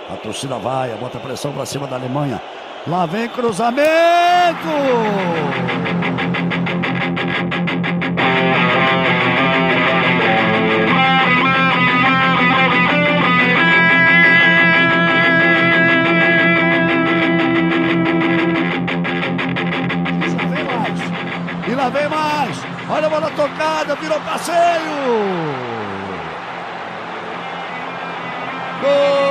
A torcida vai, bota pressão pra cima da Alemanha. Lá vem cruzamento! E lá vem mais! Olha a bola tocada, virou passeio! Gol!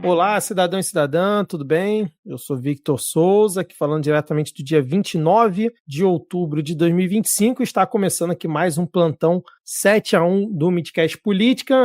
Olá, cidadão e cidadã, tudo bem? Eu sou Victor Souza, aqui falando diretamente do dia 29 de outubro de 2025. Está começando aqui mais um plantão 7-1 do Midcast Política.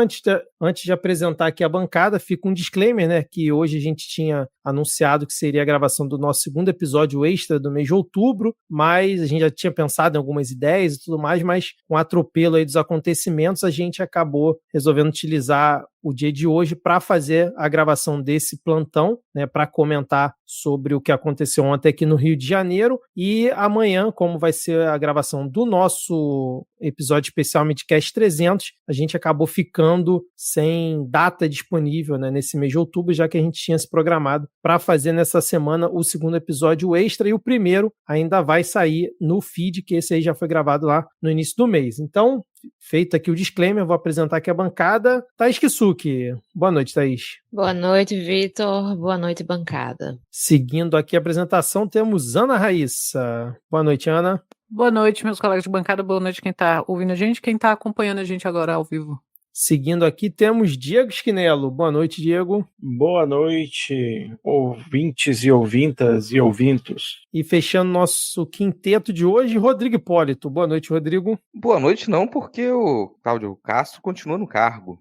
Antes de apresentar aqui a bancada, fica um disclaimer, né? Que hoje a gente tinha anunciado que seria a gravação do nosso segundo episódio extra do mês de outubro, mas a gente já tinha pensado em algumas ideias e tudo mais, mas com o atropelo aí dos acontecimentos, a gente acabou resolvendo utilizar o dia de hoje para fazer a gravação desse plantão, né, para comentar sobre o que aconteceu ontem aqui no Rio de Janeiro, e amanhã, como vai ser a gravação do nosso episódio especial Midcast 300, a gente acabou ficando sem data disponível, né, nesse mês de outubro, já que a gente tinha se programado para fazer nessa semana o segundo episódio extra, e o primeiro ainda vai sair no feed, que esse aí já foi gravado lá no início do mês. Então, feito aqui o disclaimer, vou apresentar aqui a bancada. Thaís Kisuki. Boa noite, Thaís. Boa noite, Vitor. Boa noite, bancada. Seguindo aqui a apresentação, temos Ana Raíssa. Boa noite, Ana. Boa noite, meus colegas de bancada. Boa noite quem está ouvindo a gente, quem está acompanhando a gente agora ao vivo. Seguindo aqui, temos Diego Schinello. Boa noite, Diego. Boa noite, ouvintes e ouvintas e ouvintos. E fechando nosso quinteto de hoje, Rodrigo Hipólito. Boa noite, Rodrigo. Boa noite não, porque o Cláudio Castro continua no cargo.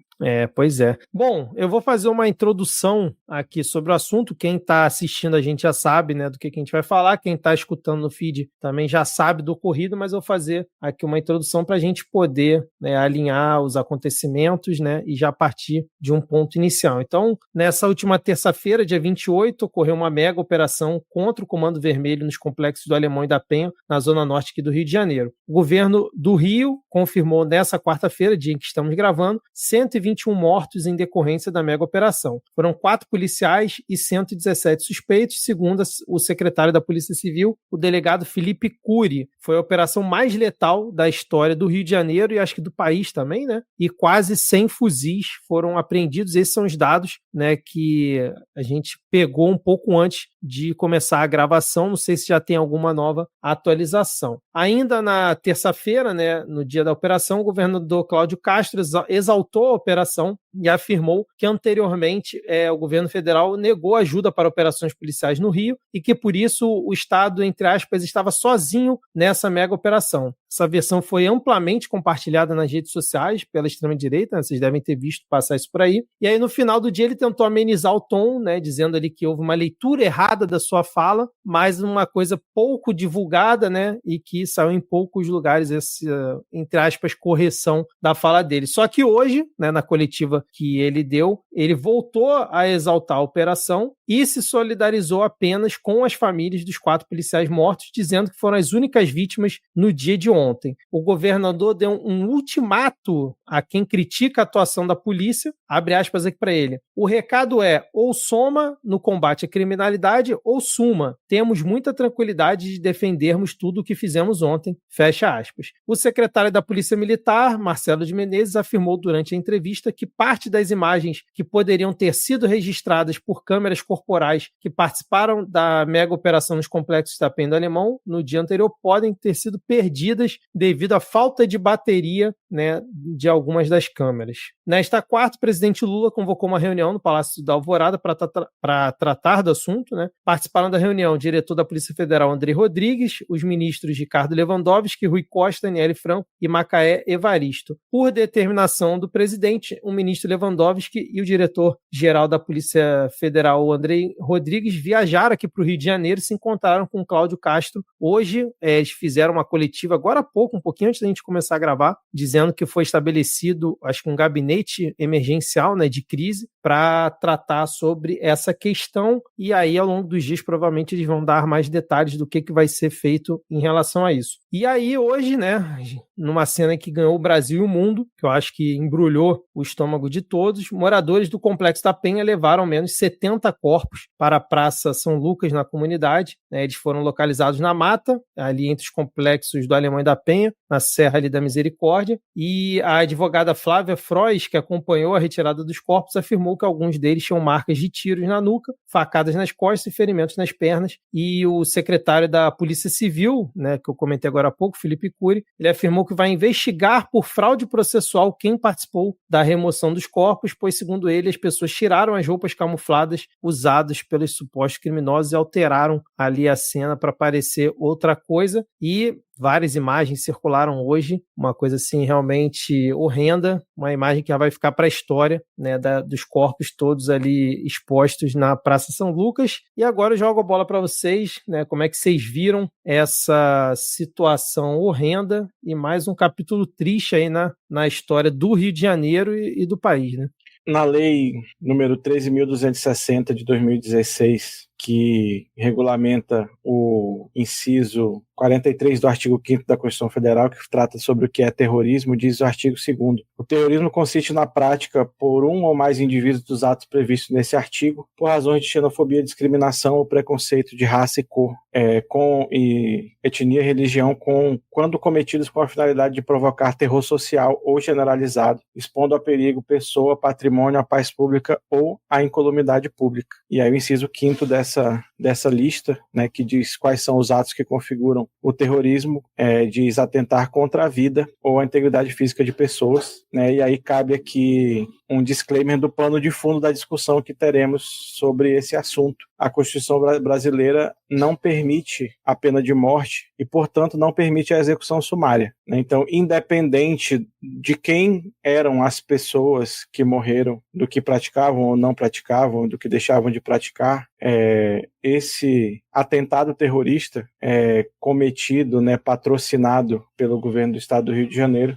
Pois é. Bom, eu vou fazer uma introdução aqui sobre o assunto. Quem está assistindo a gente já sabe, né, do que a gente vai falar. Quem está escutando no feed também já sabe do ocorrido, mas eu vou fazer aqui uma introdução para a gente poder, né, alinhar os acontecimentos, né, e já partir de um ponto inicial. Então, nessa última terça-feira, dia 28, ocorreu uma mega operação contra o Comando Vermelho nos complexos do Alemão e da Penha, na zona norte aqui do Rio de Janeiro. O governo do Rio confirmou nessa quarta-feira, dia em que estamos gravando, 121 mortos em decorrência da mega operação. Foram 4 policiais e 117 suspeitos, segundo o secretário da Polícia Civil, o delegado Felipe Cury. Foi a operação mais letal da história do Rio de Janeiro e acho que do país também, né? E quase 100 fuzis foram apreendidos. Esses são os dados, né, que a gente pegou um pouco antes de começar a gravação. Não sei se já tem alguma nova atualização. Ainda na terça-feira, né, no dia da operação, o governador Cláudio Castro exaltou a operação e afirmou que anteriormente o governo federal negou ajuda para operações policiais no Rio e que por isso o Estado, entre aspas, estava sozinho nessa mega operação. Essa versão foi amplamente compartilhada nas redes sociais pela extrema-direita, né? Vocês devem ter visto passar isso por aí. E aí, no final do dia, ele tentou amenizar o tom, né? Dizendo ali que houve uma leitura errada da sua fala, mas uma coisa pouco divulgada, né? E que saiu em poucos lugares essa, entre aspas, correção da fala dele. Só que hoje, né, na coletiva que ele deu, ele voltou a exaltar a operação e se solidarizou apenas com as famílias dos 4 policiais mortos, dizendo que foram as únicas vítimas no dia de ontem. O governador deu um ultimato a quem critica a atuação da polícia, abre aspas aqui para ele. O recado é: ou soma no combate à criminalidade ou suma. Temos muita tranquilidade de defendermos tudo o que fizemos ontem, fecha aspas. O secretário da Polícia Militar, Marcelo de Menezes, afirmou durante a entrevista que parte das imagens que poderiam ter sido registradas por câmeras corporais que participaram da mega operação nos complexos da Penha do Alemão no dia anterior podem ter sido perdidas devido à falta de bateria, né, de algumas das câmeras. Nesta quarta, o presidente Lula convocou uma reunião no Palácio da Alvorada para tratar do assunto, né? Participaram da reunião o diretor da Polícia Federal, André Rodrigues, os ministros Ricardo Lewandowski, Rui Costa, Aniele Franco e Macaé Evaristo. Por determinação do presidente, o ministro Lewandowski e o diretor-geral da Polícia Federal, André Rodrigues, viajaram aqui para o Rio de Janeiro e se encontraram com Cláudio Castro. Hoje, eles fizeram uma coletiva, agora há pouco, um pouquinho antes da gente começar a gravar, dizendo que foi estabelecido, acho que um gabinete emergencial, né, de crise, para tratar sobre essa questão, e aí ao longo dos dias provavelmente eles vão dar mais detalhes do que vai ser feito em relação a isso. E aí hoje, né, numa cena que ganhou o Brasil e o mundo, que eu acho que embrulhou o estômago de todos, moradores do Complexo da Penha levaram ao menos 70 corpos para a Praça São Lucas, na comunidade, né, eles foram localizados na mata, ali entre os complexos do Alemão e da Penha, na Serra ali da Misericórdia, e a advogada Flávia Frois, que acompanhou a retirada dos corpos, afirmou que alguns deles tinham marcas de tiros na nuca, facadas nas costas e ferimentos nas pernas, e o secretário da Polícia Civil, né, que eu comentei agora há pouco, Felipe Cury, ele afirmou que vai investigar por fraude processual quem participou da remoção dos corpos, pois, segundo ele, as pessoas tiraram as roupas camufladas usadas pelos supostos criminosos e alteraram ali a cena para parecer outra coisa, e várias imagens circularam hoje, uma coisa assim realmente horrenda, uma imagem que já vai ficar para a história, né, dos corpos todos ali expostos na Praça São Lucas. E agora eu jogo a bola para vocês, né, como é que vocês viram essa situação horrenda e mais um capítulo triste aí na história do Rio de Janeiro e do país, né? Na lei número 13.260 de 2016, que regulamenta o inciso 43 do artigo 5º da Constituição Federal, que trata sobre o que é terrorismo, diz o artigo 2º. O terrorismo consiste na prática por um ou mais indivíduos dos atos previstos nesse artigo, por razões de xenofobia, discriminação ou preconceito de raça e cor, etnia e religião, quando cometidos com a finalidade de provocar terror social ou generalizado, expondo a perigo pessoa, patrimônio, a paz pública ou a incolumidade pública. E aí o inciso 5º dessa lista, né, que diz quais são os atos que configuram o terrorismo, diz atentar contra a vida ou a integridade física de pessoas, né, e aí cabe aqui um disclaimer do pano de fundo da discussão que teremos sobre esse assunto. A Constituição brasileira não permite a pena de morte e, portanto, não permite a execução sumária, né? Então, independente de quem eram as pessoas que morreram, do que praticavam ou não praticavam, do que deixavam de praticar, esse atentado terrorista cometido, né, patrocinado pelo governo do estado do Rio de Janeiro,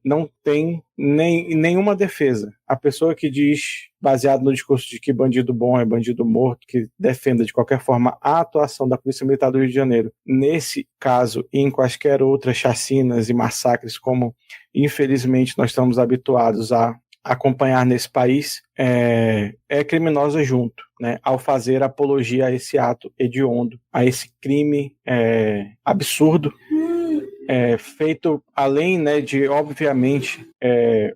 não tem nenhuma defesa. A pessoa que diz, baseado no discurso de que bandido bom é bandido morto, que defenda de qualquer forma a atuação da Polícia Militar do Rio de Janeiro, nesse caso e em quaisquer outras chacinas e massacres, como infelizmente nós estamos habituados a acompanhar nesse país, é criminosa junto, né, ao fazer apologia a esse ato hediondo, a esse crime absurdo, feito além, né, de, obviamente,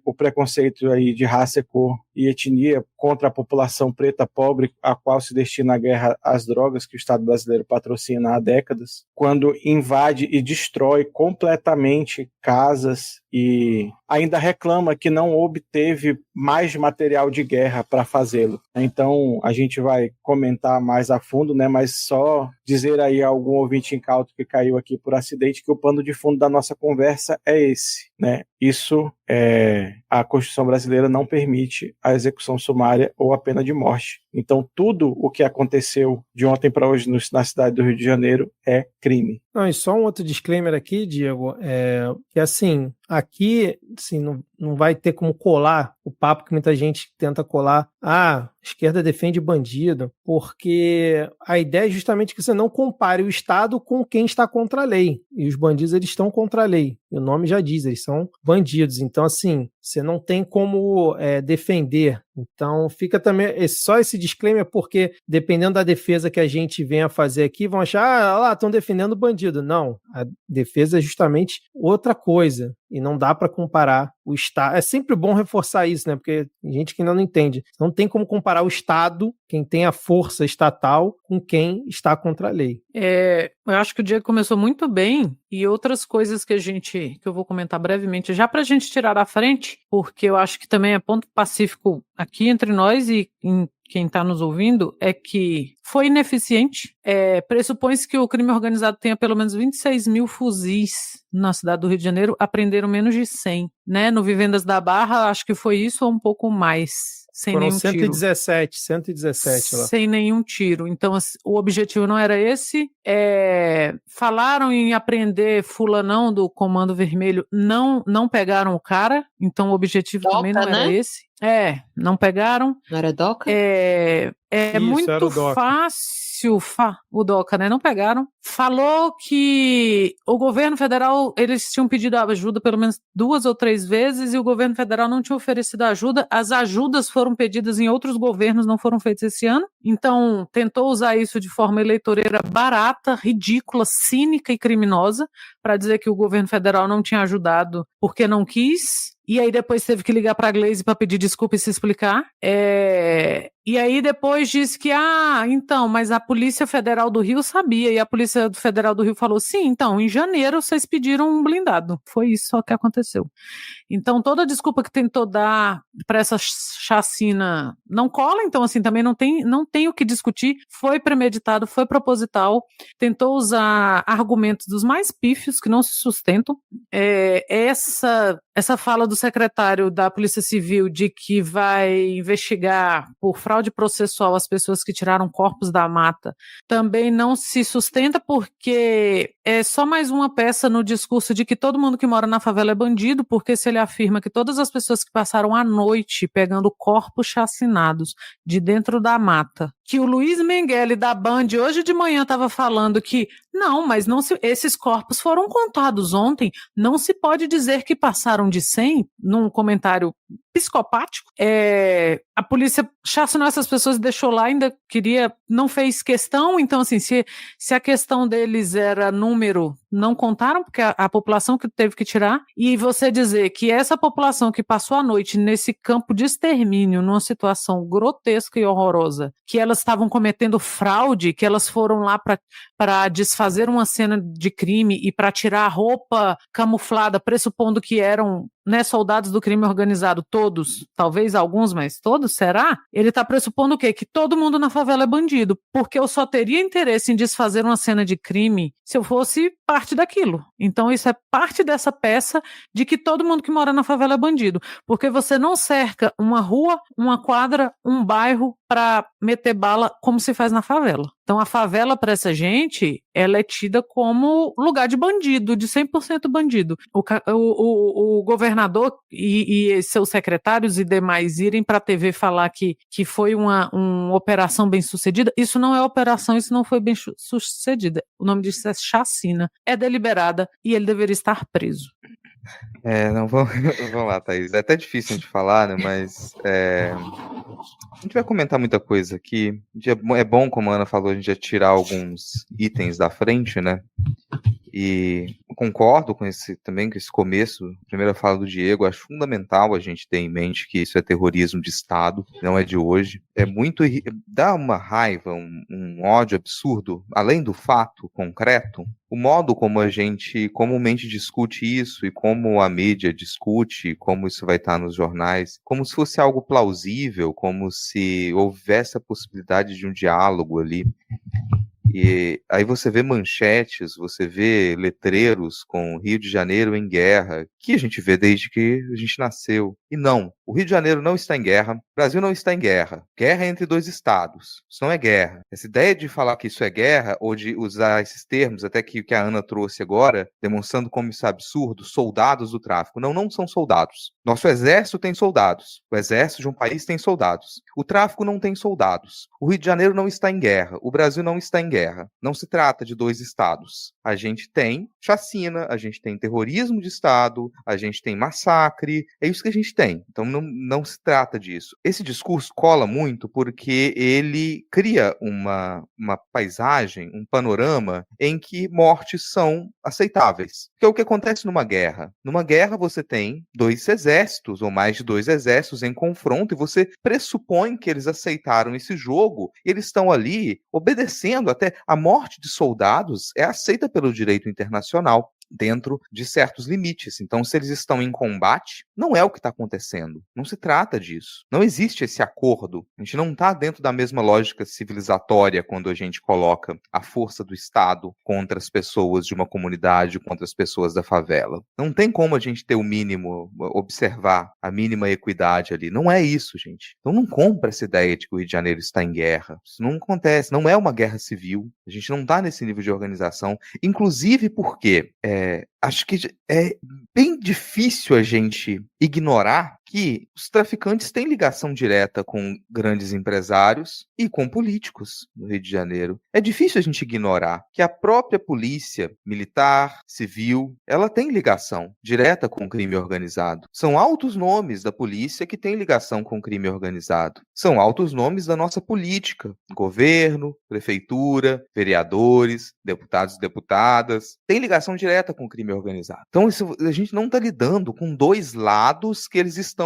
o preconceito aí de raça, cor e etnia contra a população preta pobre, a qual se destina a guerra às drogas, que o Estado brasileiro patrocina há décadas, quando invade e destrói completamente casas e ainda reclama que não obteve mais material de guerra para fazê-lo. Então, a gente vai comentar mais a fundo, né, mas só dizer aí a algum ouvinte incauto que caiu aqui por acidente que o pano de fundo da nossa conversa é esse, né? Isso, a Constituição brasileira não permite a execução sumária ou a pena de morte. Então, tudo o que aconteceu de ontem para hoje na cidade do Rio de Janeiro é crime. Não, e só um outro disclaimer aqui, Diego, que assim, aqui assim, não vai ter como colar o papo que muita gente tenta colar. A esquerda defende bandido, porque a ideia é justamente que você não compare o Estado com quem está contra a lei. E os bandidos, eles estão contra a lei. E o nome já diz, eles são bandidos. Então, assim, você não tem como defender. Então, fica também só esse disclaimer, porque dependendo da defesa que a gente venha fazer aqui, vão achar, lá, estão defendendo o bandido. Não, a defesa é justamente outra coisa. E não dá para comparar o Estado. É sempre bom reforçar isso, né? Porque tem gente que ainda não entende. Não tem como comparar o Estado, quem tem a força estatal, com quem está contra a lei. Eu acho que o dia começou muito bem, e outras coisas que eu vou comentar brevemente, já para a gente tirar da frente, porque eu acho que também é ponto pacífico aqui entre nós e quem está nos ouvindo, é que foi ineficiente. Pressupõe-se que o crime organizado tenha pelo menos 26 mil fuzis na cidade do Rio de Janeiro, apreenderam menos de 100, né? No Vivendas da Barra, acho que foi isso ou um pouco mais. sem Foram nenhum tiro. 117 lá. Sem nenhum tiro. Então, o objetivo não era esse. Falaram em apreender fulanão do Comando Vermelho, não pegaram o cara. Então, o objetivo Doca, também não era né? esse. Não pegaram. Não era Doca? É Isso, muito era o Doca. fácil, o Doca, né? Não pegaram. Falou que o governo federal, eles tinham pedido ajuda pelo menos 2 ou 3 vezes e o governo federal não tinha oferecido ajuda. As ajudas foram pedidas em outros governos, não foram feitas esse ano. Então, tentou usar isso de forma eleitoreira barata, ridícula, cínica e criminosa para dizer que o governo federal não tinha ajudado porque não quis. E aí depois teve que ligar para a Gleisi para pedir desculpa e se explicar. E aí depois disse que, então, mas a Polícia Federal do Rio sabia. E a Polícia Federal do Rio falou, sim, então, em janeiro vocês pediram um blindado. Foi isso só que aconteceu. Então, toda a desculpa que tentou dar para essa chacina não cola. Então, assim, também não tem o que discutir. Foi premeditado, foi proposital. Tentou usar argumentos dos mais pífios que não se sustentam. Essa fala do secretário da Polícia Civil de que vai investigar por fraude processual as pessoas que tiraram corpos da mata também não se sustenta, porque é só mais uma peça no discurso de que todo mundo que mora na favela é bandido, porque se ele afirma que todas as pessoas que passaram a noite pegando corpos chacinados de dentro da mata, que o Luiz Mengele da Band hoje de manhã estava falando que esses corpos foram contados ontem, não se pode dizer que passaram de 100, num comentário psicopático. A polícia chacinou essas pessoas e deixou lá, ainda não fez questão. Então, assim, se a questão deles era número, não contaram, porque a população que teve que tirar, e você dizer que essa população que passou a noite nesse campo de extermínio, numa situação grotesca e horrorosa, que elas estavam cometendo fraude, que elas foram lá para desfazer uma cena de crime e para tirar a roupa camuflada, pressupondo que eram soldados do crime organizado, todos, talvez alguns, mas todos, será? Ele está pressupondo o quê? Que todo mundo na favela é bandido, porque eu só teria interesse em desfazer uma cena de crime se eu fosse parte daquilo. Então isso é parte dessa peça de que todo mundo que mora na favela é bandido, porque você não cerca uma rua, uma quadra, um bairro para meter bala como se faz na favela. Então a favela para essa gente, ela é tida como lugar de bandido, de 100% bandido. O governador e seus secretários e demais irem para a TV falar que foi uma operação bem sucedida, isso não é operação, isso não foi bem sucedida. O nome disso é chacina, é deliberada e ele deveria estar preso. Vamos lá, Thaís. É até difícil a gente falar, né? Mas a gente vai comentar muita coisa aqui. É bom, como a Ana falou, a gente já tirar alguns itens da frente, né? E concordo com esse começo, a primeira fala do Diego. Acho fundamental a gente ter em mente que isso é terrorismo de Estado, não é de hoje. Dá uma raiva, um ódio absurdo, além do fato concreto, o modo como a gente comumente discute isso e como a mídia discute, como isso vai estar nos jornais, como se fosse algo plausível, como se houvesse a possibilidade de um diálogo ali. E aí você vê manchetes, você vê letreiros com Rio de Janeiro em guerra, que a gente vê desde que a gente nasceu. E não, o Rio de Janeiro não está em guerra, o Brasil não está em guerra. Guerra é entre 2 estados, isso não é guerra. Essa ideia de falar que isso é guerra, ou de usar esses termos, até que a Ana trouxe agora, demonstrando como isso é absurdo, soldados do tráfico. Não são soldados. Nosso exército tem soldados, o exército de um país tem soldados. O tráfico não tem soldados. O Rio de Janeiro não está em guerra, o Brasil não está em guerra. Não se trata de 2 estados. A gente tem chacina, a gente tem terrorismo de Estado, a gente tem massacre, é isso que a gente tem. Então não se trata disso. Esse discurso cola muito porque ele cria uma paisagem, um panorama em que mortes são aceitáveis. Que é o que acontece numa guerra. Numa guerra você tem 2 exércitos, ou mais de 2 exércitos em confronto, e você pressupõe que eles aceitaram esse jogo, e eles estão ali obedecendo. Até a morte de soldados é aceita pelo direito internacional. dentro de certos limites. Então, se eles estão em combate, não é o que está acontecendo. Não se trata disso. Não existe esse acordo. A gente não está dentro da mesma lógica civilizatória quando a gente coloca a força do Estado contra as pessoas de uma comunidade, contra as pessoas da favela. Não tem como a gente ter o mínimo, observar a mínima equidade ali. Não é isso, gente. Então não compra essa ideia de que o Rio de Janeiro está em guerra. Isso não acontece. Não é uma guerra civil. A gente não está nesse nível de organização. Inclusive porque acho que é bem difícil a gente ignorar que os traficantes têm ligação direta com grandes empresários e com políticos no Rio de Janeiro. É difícil a gente ignorar que a própria polícia militar, civil, ela tem ligação direta com o crime organizado. São altos nomes da polícia que têm ligação com o crime organizado. São altos nomes da nossa política, governo, prefeitura, vereadores, deputados e deputadas, tem ligação direta com o crime organizado. Então a gente não está lidando com dois lados que eles estão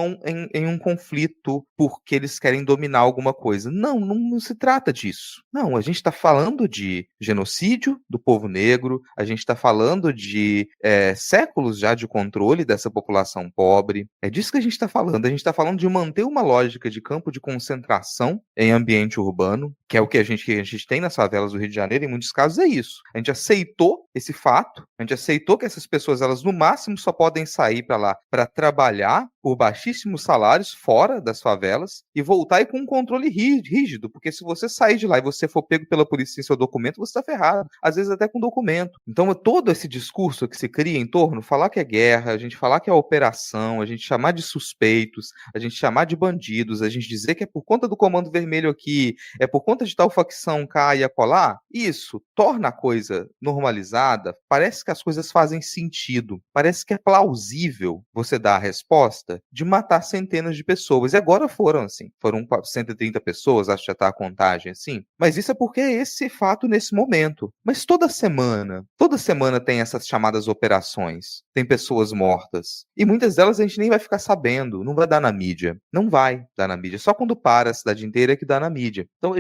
em um conflito porque eles querem dominar alguma coisa. Não se trata disso. Não, a gente está falando de genocídio do povo negro, a gente está falando de séculos já de controle dessa população pobre. É disso que a gente está falando. A gente está falando de manter uma lógica de campo de concentração em ambiente urbano, que é o que a gente tem nas favelas do Rio de Janeiro, em muitos casos é isso. A gente aceitou esse fato, a gente aceitou que essas pessoas, elas no máximo só podem sair para lá para trabalhar por baixíssimos salários fora das favelas e voltar aí com um controle rígido, porque se você sair de lá e você for pego pela polícia sem seu documento, você está ferrado, às vezes até com documento. Então todo esse discurso que se cria em torno, falar que é guerra, a gente falar que é operação, a gente chamar de suspeitos, a gente chamar de bandidos, a gente dizer que é por conta do Comando Vermelho aqui, é por conta de tal facção cá e acolá, isso torna a coisa normalizada, parece que as coisas fazem sentido, parece que é plausível você dar a resposta de matar centenas de pessoas. E agora foram 130 pessoas, acho que já está a contagem assim. Mas isso é porque é esse fato nesse momento. Mas toda semana tem essas chamadas operações. Tem pessoas mortas. E muitas delas a gente nem vai ficar sabendo, não vai dar na mídia. Não vai dar na mídia. Só quando para a cidade inteira é que dá na mídia. Então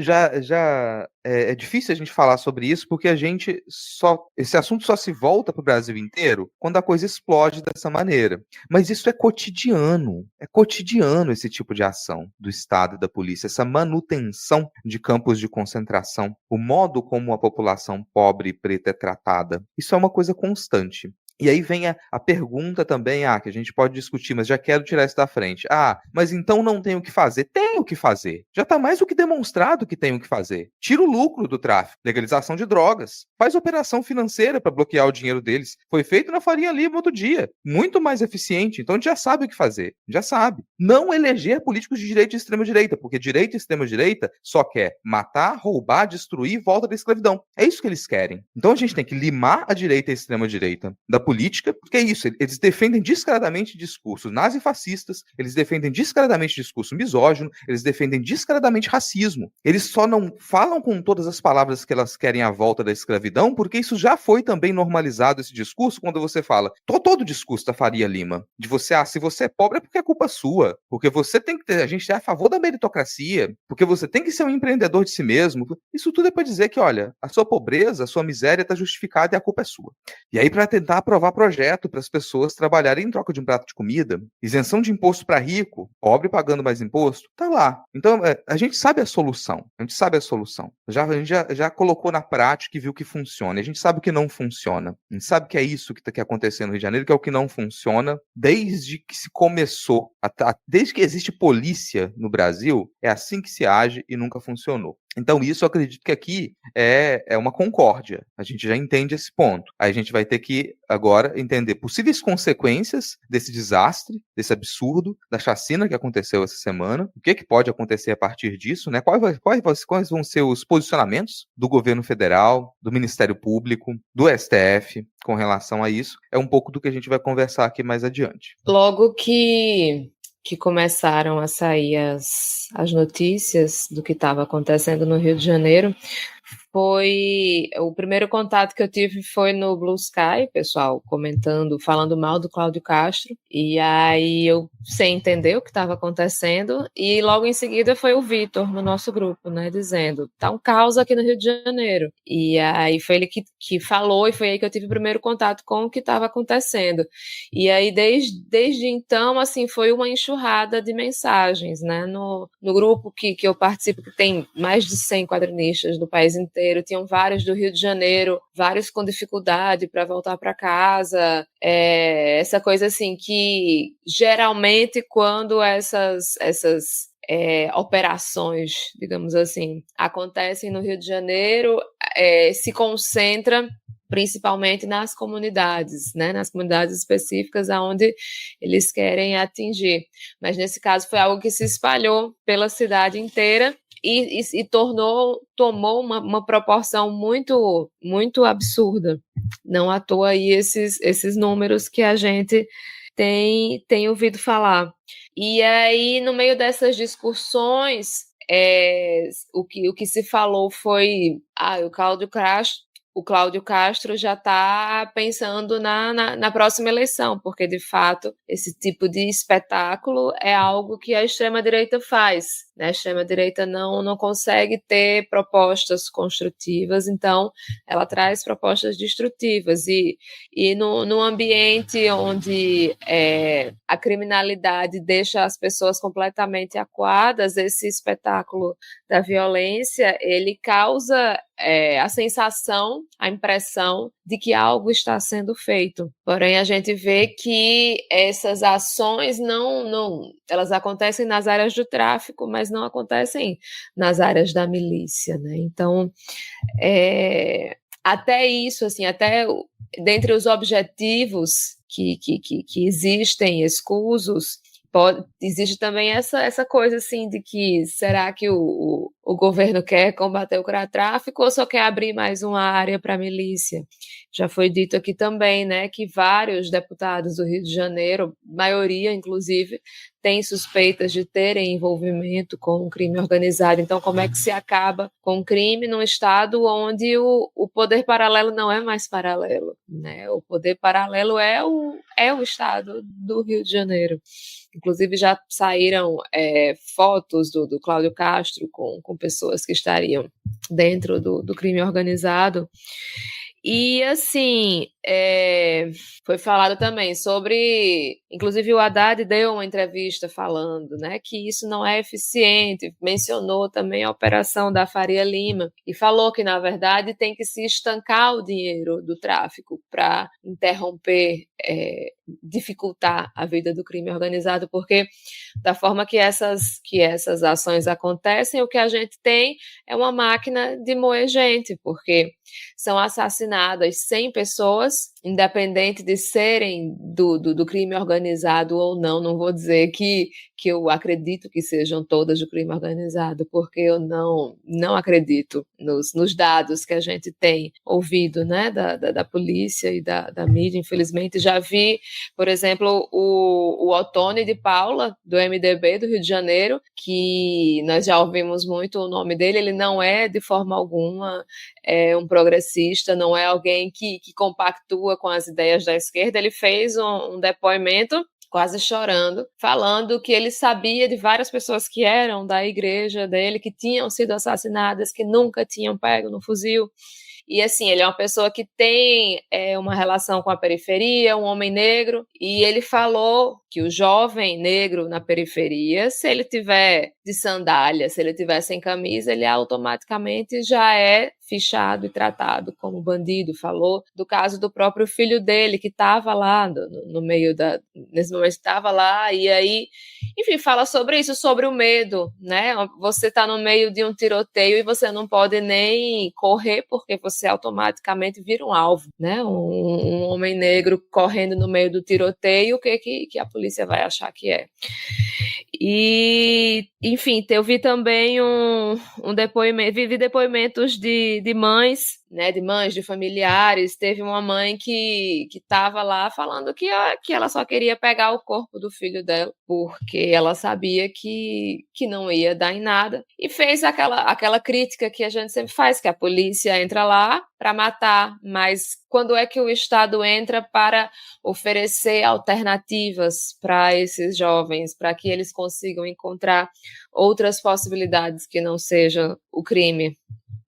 é difícil a gente falar sobre isso porque esse assunto só se volta para o Brasil inteiro quando a coisa explode dessa maneira. Mas isso é cotidiano esse tipo de ação do Estado e da polícia, essa manutenção de campos de concentração, o modo como a população pobre e preta é tratada. Isso é uma coisa constante. E aí vem a pergunta também, que a gente pode discutir, mas já quero tirar isso da frente. Mas então não tem o que fazer. Tem o que fazer. Já está mais do que demonstrado que tem o que fazer. Tira o lucro do tráfico. Legalização de drogas. Faz operação financeira para bloquear o dinheiro deles. Foi feito na Farinha Lima outro dia. Muito mais eficiente. Então a gente já sabe o que fazer. Já sabe. Não eleger políticos de direita e extrema-direita, porque direita e extrema-direita só quer matar, roubar, destruir e volta da escravidão. É isso que eles querem. Então a gente tem que limar a direita e a extrema-direita da política, porque é isso, eles defendem descaradamente discursos nazifascistas, eles defendem descaradamente discurso misógino, eles defendem descaradamente racismo. Eles só não falam com todas as palavras que elas querem à volta da escravidão, porque isso já foi também normalizado, esse discurso, quando você fala, todo o discurso da Faria Lima, de você, se você é pobre é porque é culpa sua, porque você tem que ter, a gente é a favor da meritocracia, porque você tem que ser um empreendedor de si mesmo, isso tudo é para dizer que, olha, a sua pobreza, a sua miséria está justificada e a culpa é sua. E aí para tentar aprovar projeto para as pessoas trabalharem em troca de um prato de comida, isenção de imposto para rico, pobre pagando mais imposto, tá lá. Então, a gente sabe a solução. A gente já colocou na prática e viu que funciona. A gente sabe o que não funciona. A gente sabe que é isso que acontecendo no Rio de Janeiro, que é o que não funciona desde que se começou. Desde que existe polícia no Brasil, é assim que se age e nunca funcionou. Então isso eu acredito que aqui é uma concórdia. A gente já entende esse ponto. Aí a gente vai ter que agora entender possíveis consequências desse desastre, desse absurdo, da chacina que aconteceu essa semana. O que pode acontecer a partir disso, né? Quais vão ser os posicionamentos do governo federal, do Ministério Público, do STF com relação a isso? É um pouco do que a gente vai conversar aqui mais adiante. Logo que começaram a sair as notícias do que estava acontecendo no Rio de Janeiro, o primeiro contato que eu tive foi no Blue Sky, pessoal comentando, falando mal do Cláudio Castro, e aí eu sem entender o que estava acontecendo, e logo em seguida foi o Vitor no nosso grupo, né, dizendo, tá um caos aqui no Rio de Janeiro, e aí foi ele que falou, e foi aí que eu tive o primeiro contato com o que estava acontecendo, e aí desde então, assim, foi uma enxurrada de mensagens, né, no grupo que eu participo, que tem mais de 100 quadrinistas do país inteiro, tinham vários do Rio de Janeiro, vários com dificuldade para voltar para casa, essa coisa assim que geralmente quando essas operações, digamos assim, acontecem no Rio de Janeiro, se concentra principalmente nas comunidades, né, nas comunidades específicas aonde eles querem atingir. Mas nesse caso foi algo que se espalhou pela cidade inteira e tomou uma proporção muito, muito absurda. Não à toa aí esses números que a gente tem ouvido falar. E aí, no meio dessas discussões, o que se falou foi o Cláudio Castro já está pensando na próxima eleição, porque, de fato, esse tipo de espetáculo é algo que a extrema-direita faz, né? A extrema-direita não consegue ter propostas construtivas, então ela traz propostas destrutivas. E no ambiente onde a criminalidade deixa as pessoas completamente acuadas, esse espetáculo da violência, ele causa a sensação, a impressão de que algo está sendo feito. Porém, a gente vê que essas ações elas acontecem nas áreas do tráfico, mas não acontecem nas áreas da milícia, né? Então, até isso, assim, até dentre os objetivos que existem escusos, existe também essa coisa assim de que será que o governo quer combater o tráfico ou só quer abrir mais uma área para a milícia? Já foi dito aqui também, né, que vários deputados do Rio de Janeiro, maioria inclusive, têm suspeitas de terem envolvimento com o crime organizado. Então, como é que se acaba com o crime num estado onde o poder paralelo não é mais paralelo, né? O poder paralelo é o estado do Rio de Janeiro. Inclusive já saíram fotos do Cláudio Castro com pessoas que estariam dentro do crime organizado. E, assim, foi falado também sobre... Inclusive, o Haddad deu uma entrevista falando, né, que isso não é eficiente. Mencionou também a operação da Faria Lima e falou que, na verdade, tem que se estancar o dinheiro do tráfico para interromper, dificultar a vida do crime organizado, porque da forma que essas ações acontecem, o que a gente tem é uma máquina de moer gente, porque são assassinadas 100 pessoas, independente de serem do crime organizado ou não vou dizer que eu acredito que sejam todas do crime organizado, porque eu não acredito nos dados que a gente tem ouvido, né, da polícia e da mídia, infelizmente. Já vi, por exemplo, o Ottoni de Paula, do MDB do Rio de Janeiro, que nós já ouvimos muito o nome dele, ele não é de forma alguma um progressista, não é alguém que compactua com as ideias da esquerda. Ele fez um depoimento quase chorando, falando que ele sabia de várias pessoas que eram da igreja dele, que tinham sido assassinadas, que nunca tinham pego no fuzil. E, assim, ele é uma pessoa que tem uma relação com a periferia, um homem negro, e ele falou que o jovem negro na periferia, se ele tiver de sandália, se ele tiver sem camisa, ele automaticamente já é fichado e tratado como bandido. Falou do caso do próprio filho dele, que estava lá no meio nesse momento estava lá, e aí, enfim, fala sobre isso, sobre o medo, né? Você está no meio de um tiroteio e você não pode nem correr, porque você automaticamente vira um alvo, né? Um homem negro correndo no meio do tiroteio, o que a polícia vai achar que é? E, enfim, eu vi também um depoimento, vi depoimentos de mães, né, de mães, de familiares. Teve uma mãe que estava lá falando que ela só queria pegar o corpo do filho dela, porque ela sabia que não ia dar em nada, e fez aquela crítica que a gente sempre faz, que a polícia entra lá para matar, mas quando é que o Estado entra para oferecer alternativas para esses jovens, para que eles consigam encontrar outras possibilidades que não sejam o crime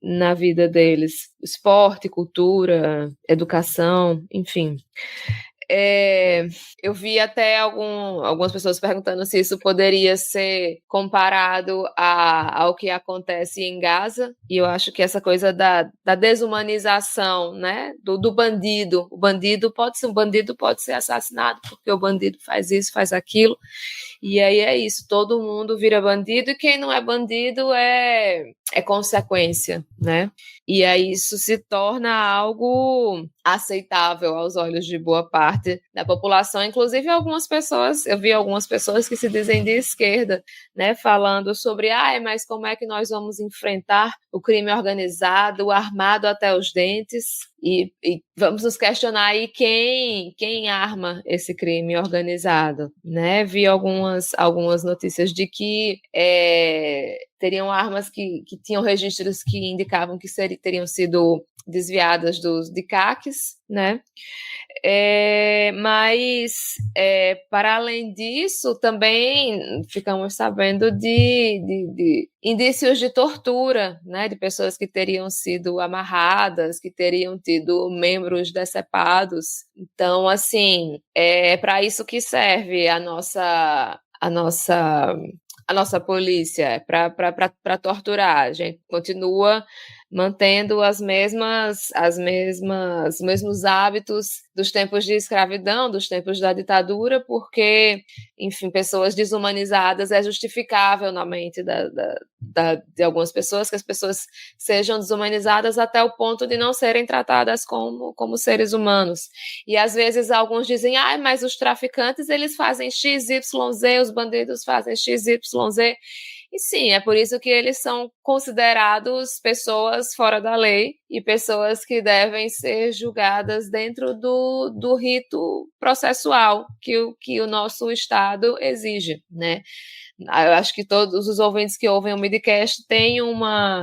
na vida deles? Esporte, cultura, educação, enfim. Eu vi até algumas pessoas perguntando se isso poderia ser comparado ao que acontece em Gaza, e eu acho que essa coisa da desumanização, né, do bandido. Um bandido pode ser assassinado porque o bandido faz isso, faz aquilo, e aí é isso, todo mundo vira bandido, e quem não é bandido é consequência, né? E aí isso se torna algo aceitável aos olhos de boa parte da população, inclusive eu vi algumas pessoas que se dizem de esquerda, né, falando sobre, mas como é que nós vamos enfrentar o crime organizado, armado até os dentes, e vamos nos questionar aí quem arma esse crime organizado, né? Vi algumas notícias de que teriam armas que tinham registros que indicavam que teriam sido desviadas de CACs, né? Mas, para além disso, também ficamos sabendo de indícios de tortura, né? De pessoas que teriam sido amarradas, que teriam tido membros decepados. Então, assim, é para isso que serve a nossa polícia, para torturar. A gente continua mantendo os mesmos hábitos dos tempos de escravidão, dos tempos da ditadura, porque, enfim, pessoas desumanizadas é justificável na mente de algumas pessoas que as pessoas sejam desumanizadas até o ponto de não serem tratadas como seres humanos. E às vezes alguns dizem, mas os traficantes eles fazem XYZ, os bandidos fazem XYZ. E sim, é por isso que eles são considerados pessoas fora da lei e pessoas que devem ser julgadas dentro do rito processual que o nosso Estado exige, né? Eu acho que todos os ouvintes que ouvem o Midcast têm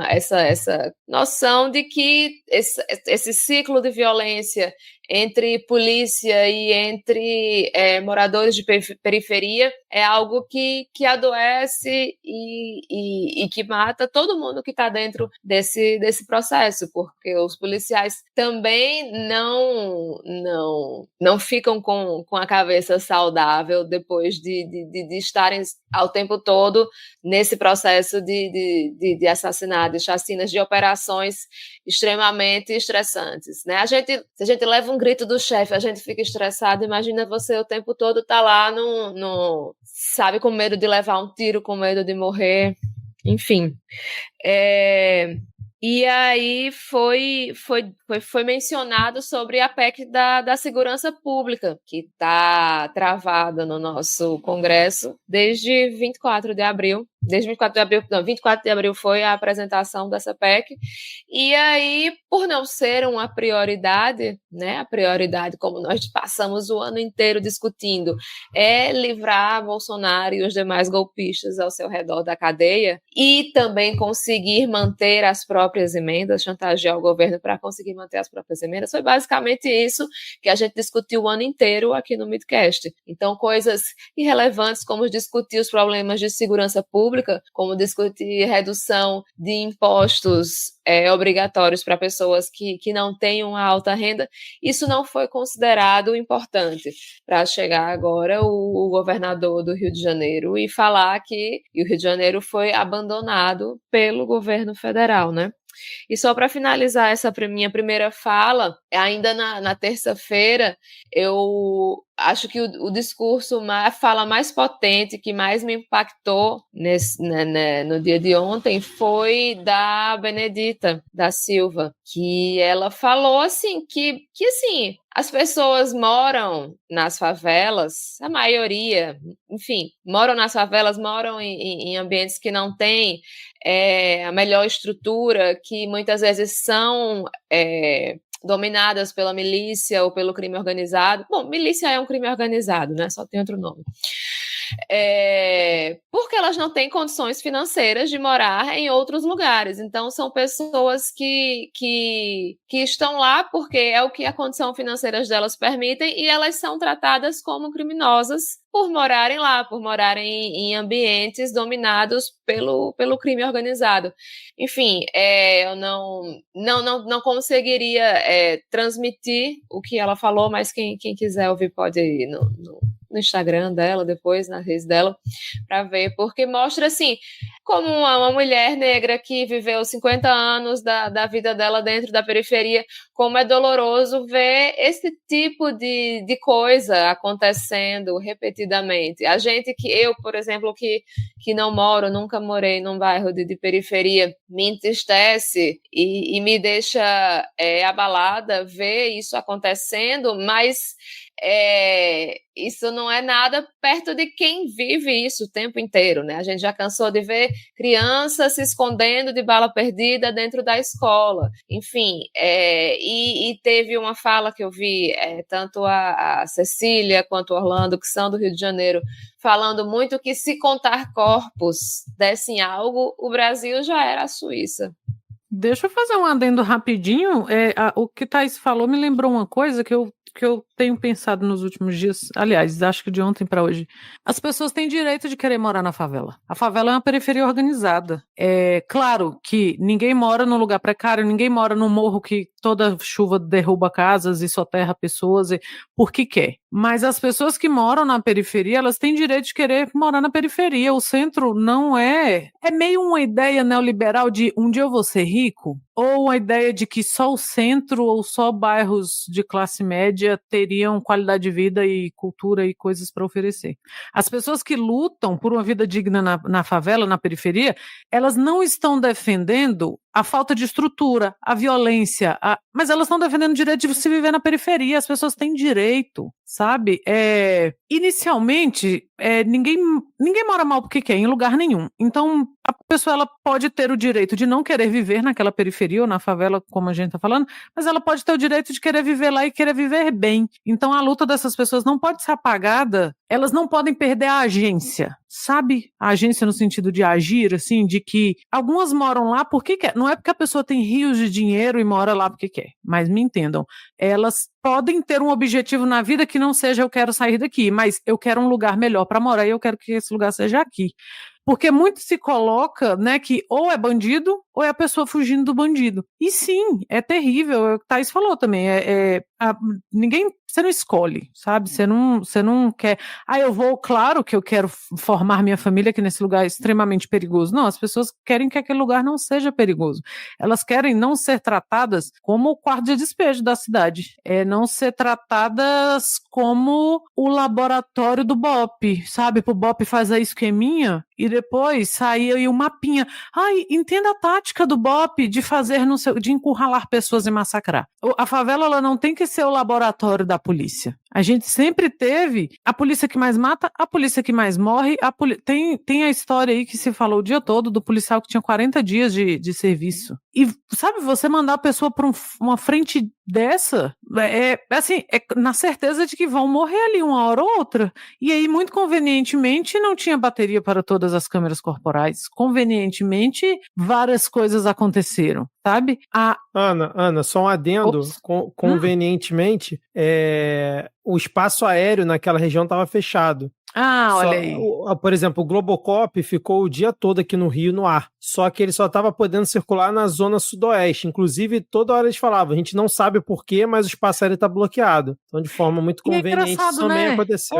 essa noção de que esse ciclo de violência entre polícia e entre moradores de periferia é algo que adoece e que mata todo mundo que está dentro desse processo, porque os policiais também não ficam com a cabeça saudável depois de estarem ao tempo todo nesse processo de assassinato, de chacinas, de operações extremamente estressantes, né? Se a gente leva um grito do chefe, a gente fica estressado. Imagina você o tempo todo tá lá sabe, com medo de levar um tiro, com medo de morrer, enfim. E aí foi mencionado sobre a PEC da segurança pública, que está travada no nosso Congresso desde 24 de abril. Desde 24 de abril, não, 24 de abril foi a apresentação dessa PEC, e aí, por não ser uma prioridade, né, a prioridade, como nós passamos o ano inteiro discutindo, é livrar Bolsonaro e os demais golpistas ao seu redor da cadeia, e também conseguir manter as próprias emendas, chantagear o governo para conseguir manter as próprias emendas, foi basicamente isso que a gente discutiu o ano inteiro aqui no Midcast. Então, coisas irrelevantes como discutir os problemas de segurança pública, como discutir redução de impostos obrigatórios para pessoas que não têm uma alta renda, isso não foi considerado importante para chegar agora o governador do Rio de Janeiro e falar que o Rio de Janeiro foi abandonado pelo governo federal, né? E só para finalizar essa minha primeira fala, ainda na terça-feira, eu acho que o discurso, a fala mais potente, que mais me impactou no dia de ontem, foi da Benedita da Silva, que ela falou assim, que assim, as pessoas moram nas favelas, a maioria, enfim, moram nas favelas, moram em ambientes que não têm a melhor estrutura, que muitas vezes são dominadas pela milícia ou pelo crime organizado. Bom, milícia é um crime organizado, né? Só tem outro nome. Porque elas não têm condições financeiras de morar em outros lugares. Então, são pessoas que estão lá porque é o que a condição financeira delas permitem e elas são tratadas como criminosas por morarem lá, por morarem em ambientes dominados pelo crime organizado. Enfim, eu não conseguiria transmitir o que ela falou, mas quem quiser ouvir pode ir no Instagram dela, depois nas redes dela, para ver, porque mostra, assim, como uma mulher negra que viveu 50 anos da vida dela dentro da periferia, como é doloroso ver esse tipo de coisa acontecendo repetidamente. A gente eu, por exemplo, que não nunca morei num bairro de periferia, me entristece e me deixa abalada ver isso acontecendo, mas isso não é nada perto de quem vive isso o tempo inteiro, né? A gente já cansou de ver crianças se escondendo de bala perdida dentro da escola. Enfim, e teve uma fala que eu vi, tanto a Cecília quanto o Orlando, que são do Rio de Janeiro, falando muito que se contar corpos dessem algo, o Brasil já era a Suíça. Deixa eu fazer um adendo rapidinho. O que Thaís falou me lembrou uma coisa que eu tenho pensado nos últimos dias, aliás, acho que de ontem para hoje. As pessoas têm direito de querer morar na favela. A favela é uma periferia organizada. É claro que ninguém mora num lugar precário, ninguém mora num morro que toda chuva derruba casas e soterra pessoas, porque quer. Mas as pessoas que moram na periferia, elas têm direito de querer morar na periferia. O centro não é meio uma ideia neoliberal de um dia eu vou ser rico, ou a ideia de que só o centro ou só bairros de classe média teriam qualidade de vida e cultura e coisas para oferecer. As pessoas que lutam por uma vida digna na favela, na periferia, elas não estão defendendo a falta de estrutura, a violência, mas elas estão defendendo o direito de se viver na periferia. As pessoas têm direito, sabe? Inicialmente, ninguém mora mal porque quer, em lugar nenhum. Então, a pessoa ela pode ter o direito de não querer viver naquela periferia ou na favela, como a gente está falando, mas ela pode ter o direito de querer viver lá e querer viver bem. Então, a luta dessas pessoas não pode ser apagada, elas não podem perder a agência, sabe? A agência no sentido de agir, assim, de que algumas moram lá porque quer. Não é porque a pessoa tem rios de dinheiro e mora lá porque quer, mas me entendam, elas podem ter um objetivo na vida que não seja eu quero sair daqui, mas eu quero um lugar melhor para morar e eu quero que esse lugar seja aqui. Porque muito se coloca, né, que ou é bandido ou é a pessoa fugindo do bandido. E sim, é terrível, é o que Thaís falou também, você não escolhe, sabe? Você não quer, claro que eu quero formar minha família aqui nesse lugar extremamente perigoso. Não, as pessoas querem que aquele lugar não seja perigoso. Elas querem não ser tratadas como o quarto de despejo da cidade. Não ser tratadas como o laboratório do BOPE, sabe? O BOPE faz a esqueminha e depois sair aí o mapinha. Entenda a tática do BOPE de fazer de encurralar pessoas e massacrar. A favela ela não tem que ser o laboratório da polícia. A gente sempre teve a polícia que mais mata, a polícia que mais morre. Tem a história aí que se falou o dia todo do policial que tinha 40 dias de serviço. E, sabe, você mandar a pessoa para uma frente dessa, na certeza de que vão morrer ali uma hora ou outra. E aí, muito convenientemente, não tinha bateria para todas as câmeras corporais. Convenientemente, várias coisas aconteceram, sabe? Ana, só um adendo. Convenientemente, o espaço aéreo naquela região estava fechado. Olha aí. Por exemplo, o Globocop ficou o dia todo aqui no Rio no ar, só que ele só estava podendo circular na zona sudoeste. Inclusive, toda hora eles falavam, a gente não sabe por quê, mas o espaço aéreo está bloqueado. Então, de forma muito conveniente, isso também aconteceu.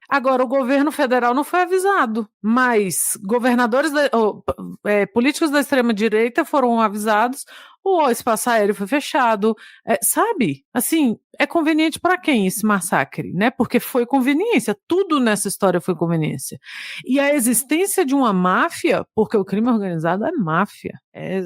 Agora, o governo federal não foi avisado, mas governadores, políticos da extrema-direita foram avisados, o espaço aéreo foi fechado, sabe? Assim, é conveniente para quem esse massacre, né? Porque foi conveniência, tudo nessa história foi conveniência. E a existência de uma máfia, porque o crime organizado é máfia,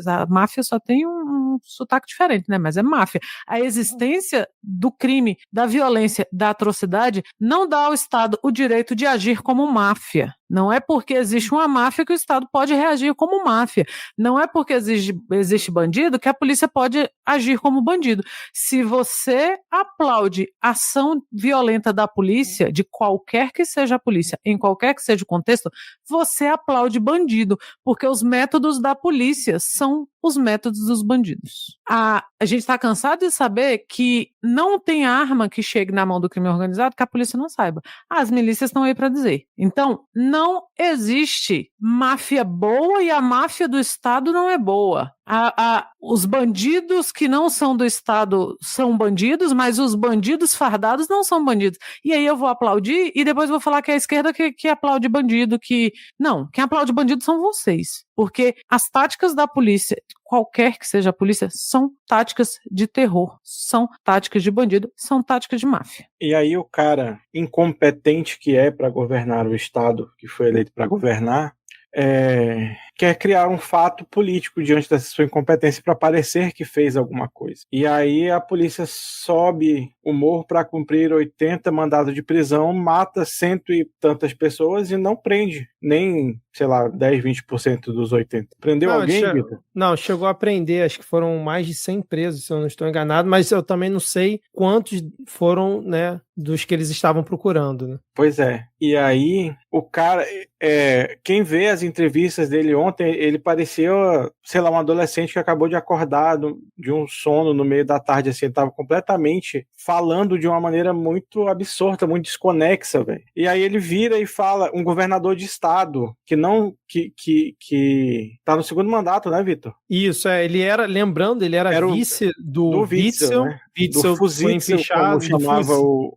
a máfia só tem um um sotaque diferente, né? Mas é máfia. A existência do crime, da violência, da atrocidade não dá ao Estado o direito de agir como máfia. Não é porque existe uma máfia que o Estado pode reagir como máfia. Não é porque existe bandido que a polícia pode agir como bandido. Se você aplaude ação violenta da polícia, de qualquer que seja a polícia, em qualquer que seja o contexto, você aplaude bandido, porque os métodos da polícia são os métodos dos bandidos. A gente está cansado de saber que não tem arma que chegue na mão do crime organizado que a polícia não saiba. As milícias estão aí para dizer. Então, não existe máfia boa e a máfia do Estado não é boa. Os bandidos que não são do Estado são bandidos, mas os bandidos fardados não são bandidos. E aí eu vou aplaudir e depois vou falar que é a esquerda que aplaude bandido, que... Não, quem aplaude bandido são vocês. Porque as táticas da polícia, qualquer que seja a polícia, são táticas de terror, são táticas de bandido, são táticas de máfia. E aí o cara incompetente que é para governar o Estado, que foi eleito para governar, quer criar um fato político diante dessa sua incompetência para parecer que fez alguma coisa. E aí a polícia sobe o morro para cumprir 80 mandados de prisão, mata 100 e tantas pessoas e não prende nem, sei lá, 10, 20% dos 80. Prendeu alguém, Vitor? Não, chegou a prender, acho que foram mais de 100 presos, se eu não estou enganado, mas eu também não sei quantos foram, né, dos que eles estavam procurando, né? Pois é. E aí, o cara, quem vê as entrevistas dele ontem, ele parecia, sei lá, um adolescente que acabou de acordar de um sono no meio da tarde, assim, estava completamente falando de uma maneira muito absurda, muito desconexa, velho. E aí ele vira e fala, um governador de estado, que tá no segundo mandato, né, Vitor? Isso, ele era, lembrando, ele era vice do Witzel, né? Witzel foi empichado,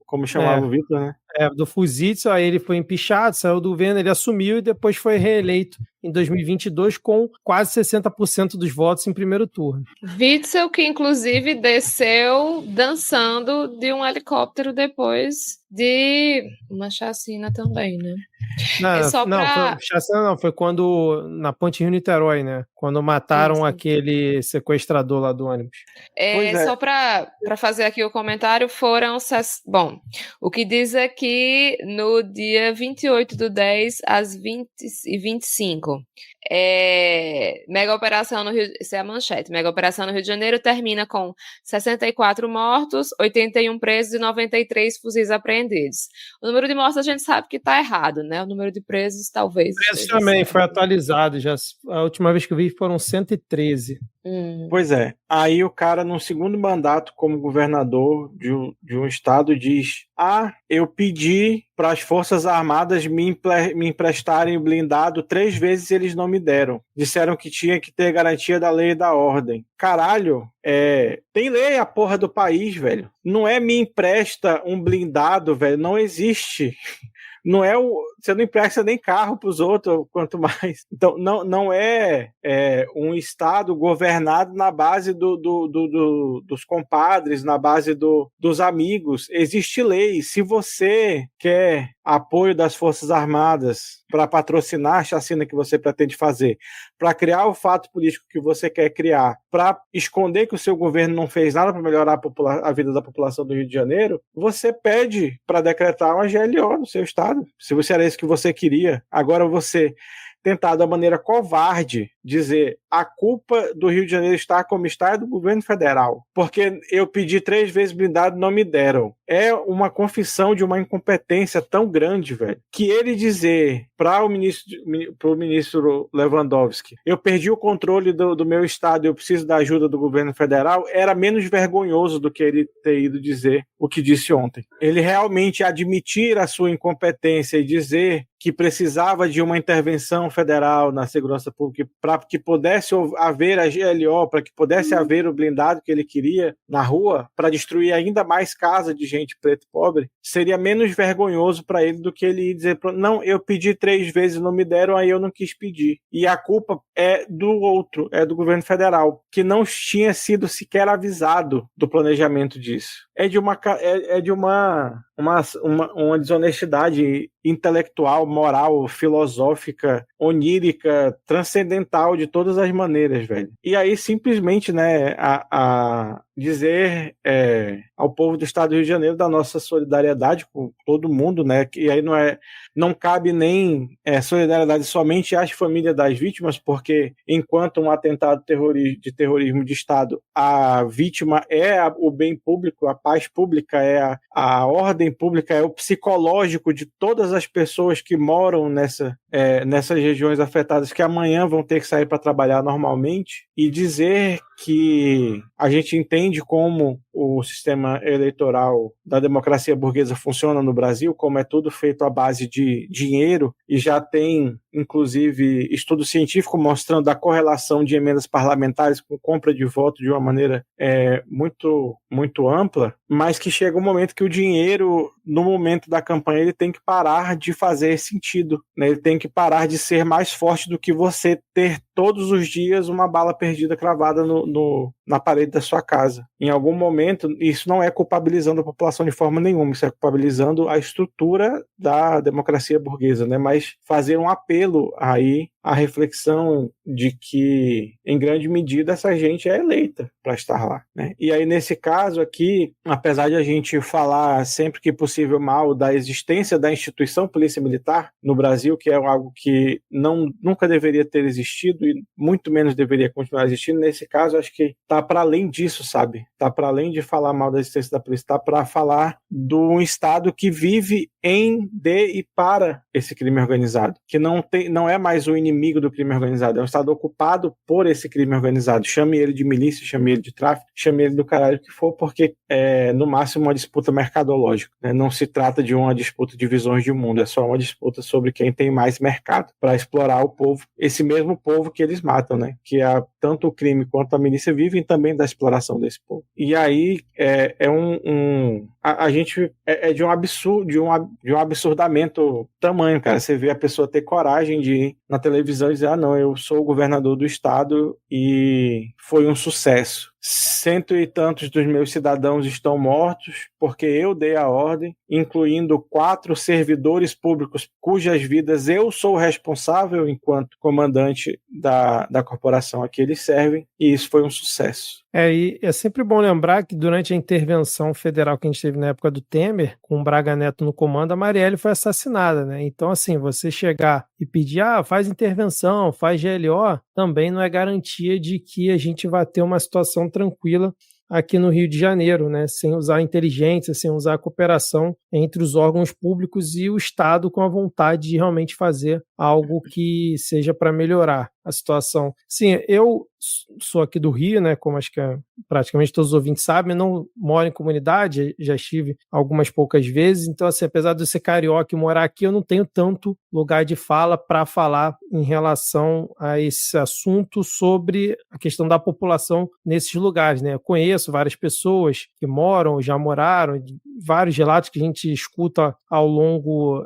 como chamava o Vitor, né? Do Fuzitzel, aí ele foi empichado, saiu do governo, ele assumiu e depois foi reeleito em 2022 com quase 60% dos votos em primeiro turno. Witzel, que inclusive desceu dançando de um helicóptero depois de uma chacina também, né? Foi quando, na Ponte Rio-Niterói, né? Quando mataram aquele sequestrador lá do ônibus. Só para fazer aqui o comentário, bom, o que diz aqui no dia 28/10 às 20h25. Mega operação no Rio, essa é a manchete. Mega operação no Rio de Janeiro termina com 64 mortos, 81 presos e 93 fuzis apreendidos. O número de mortos a gente sabe que está errado, né? O número de presos talvez. Presos também foi atualizado. Já, a última vez que eu vi foram 113. Pois é. Aí o cara, no segundo mandato como governador de um estado, diz: eu pedi para as Forças Armadas me emprestarem blindado 3 vezes e eles não me deram. Disseram que tinha que ter garantia da lei e da ordem. Caralho, tem lei a porra do país, velho. Não é me empresta um blindado, velho. Não existe. Não é você não empresta nem carro para os outros, quanto mais. Então, não é um Estado governado na base dos compadres, na base dos amigos. Existe lei. Se você quer apoio das Forças Armadas para patrocinar a chacina que você pretende fazer, para criar o fato político que você quer criar, para esconder que o seu governo não fez nada para melhorar a vida da população do Rio de Janeiro, você pede para decretar uma GLO no seu estado. Se você era isso que você queria, agora você tentar da maneira covarde dizer a culpa do Rio de Janeiro estar como está é do governo federal, porque eu pedi 3 vezes blindado, não me deram. É uma confissão de uma incompetência tão grande, velho, que ele dizer para o ministro Lewandowski, eu perdi o controle do meu estado, eu preciso da ajuda do governo federal, era menos vergonhoso do que ele ter ido dizer o que disse ontem. Ele realmente admitir a sua incompetência e dizer que precisava de uma intervenção federal na segurança pública para que pudesse haver a GLO, para que pudesse haver o blindado que ele queria na rua, para destruir ainda mais casa de gente preta e pobre, seria menos vergonhoso para ele do que ele ir dizer, não, eu pedi 3 vezes e não me deram, aí eu não quis pedir. E a culpa é do outro, é do governo federal, que não tinha sido sequer avisado do planejamento disso. É de uma desonestidade intelectual, moral, filosófica, onírica, transcendental de todas as maneiras, velho. E aí simplesmente, né, a dizer ao povo do Estado do Rio de Janeiro da nossa solidariedade com todo mundo, né, e aí não cabe nem solidariedade somente às famílias das vítimas, porque enquanto um atentado de terrorismo de Estado, a vítima é o bem público, a paz pública, a ordem pública, é o psicológico de todas as pessoas que moram nessas regiões afetadas, que amanhã vão ter que sair para trabalhar normalmente, e dizer que a gente entende como o sistema eleitoral da democracia burguesa funciona no Brasil, como é tudo feito à base de dinheiro, e já tem, inclusive, estudo científico mostrando a correlação de emendas parlamentares com compra de voto de uma maneira muito, muito ampla, mas que chega um momento que o dinheiro, no momento da campanha, ele tem que parar de fazer sentido, né? Ele tem que parar de ser mais forte do que você ter todos os dias uma bala perdida cravada na parede da sua casa. Em algum momento, isso não é culpabilizando a população de forma nenhuma, isso é culpabilizando a estrutura da democracia burguesa, né? Mas fazer um apelo aí à reflexão de que, em grande medida, essa gente é eleita para estar lá, né? E aí, nesse caso aqui, apesar de a gente falar sempre que possível mal da existência da instituição Polícia Militar no Brasil, que é algo que nunca deveria ter existido e muito menos deveria continuar existindo, nesse caso, acho que está para além disso, sabe? Está para além de falar mal da existência da polícia, está para falar de um Estado que vive de e para esse crime organizado, que não é mais o inimigo do crime organizado, é um Estado ocupado por esse crime organizado. Chame ele de milícia, chame ele de tráfico, chame ele do caralho que for, porque é no máximo uma disputa mercadológica, né? Não se trata de uma disputa de visões de mundo, é só uma disputa sobre quem tem mais mercado para explorar o povo, esse mesmo povo que eles matam, né? Que tanto o crime quanto a milícia vivem também da exploração desse povo. E aí a gente é de um absurdo, de um absurdamento tamanho, cara. Você vê a pessoa ter coragem de ir na televisão e dizer, não, eu sou o governador do estado e foi um sucesso. 100 e tantos dos meus cidadãos estão mortos porque eu dei a ordem, incluindo 4 servidores públicos cujas vidas eu sou responsável enquanto comandante da corporação a que eles servem, e isso foi um sucesso. E é sempre bom lembrar que durante a intervenção federal que a gente teve na época do Temer, com o Braga Neto no comando, a Marielle foi assassinada, né? Então, assim, você chegar e pedir, faz intervenção, faz GLO, também não é garantia de que a gente vai ter uma situação tranquila aqui no Rio de Janeiro, né? Sem usar a inteligência, sem usar a cooperação entre os órgãos públicos e o Estado com a vontade de realmente fazer algo que seja para melhorar a situação. Sim, eu sou aqui do Rio, né? Como acho que praticamente todos os ouvintes sabem, não moro em comunidade, já estive algumas poucas vezes, então, assim, apesar de eu ser carioca e morar aqui, eu não tenho tanto lugar de fala para falar em relação a esse assunto sobre a questão da população nesses lugares, né? Eu conheço várias pessoas que moram, já moraram, vários relatos que a gente escuta ao longo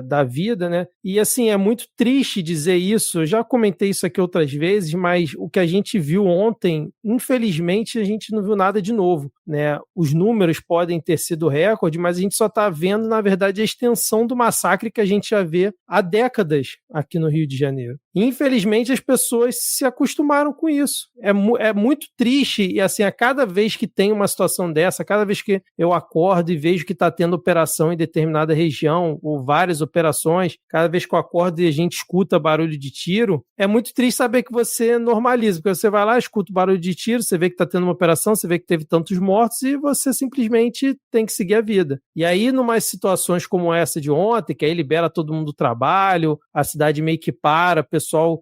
da vida, né? E, assim, é muito triste dizer isso, eu já comentei isso aqui outras vezes, mas o que a gente viu ontem, infelizmente, a gente não viu nada de novo, né? Os números podem ter sido recorde, mas a gente só está vendo, na verdade, a extensão do massacre que a gente já vê há décadas aqui no Rio de Janeiro. Infelizmente, as pessoas se acostumaram com isso. É muito triste e, assim, a cada vez que tem uma situação dessa, a cada vez que eu acordo e vejo que está tendo operação em determinada região ou várias operações, cada vez que eu acordo e a gente escuta barulho de tiro, é muito triste saber que você normaliza, porque você vai lá, escuta o barulho de tiro, você vê que está tendo uma operação, você vê que teve tantos mortos e você simplesmente tem que seguir a vida. E aí, numas situações como essa de ontem, que aí libera todo mundo do trabalho, a cidade meio que para, o pessoal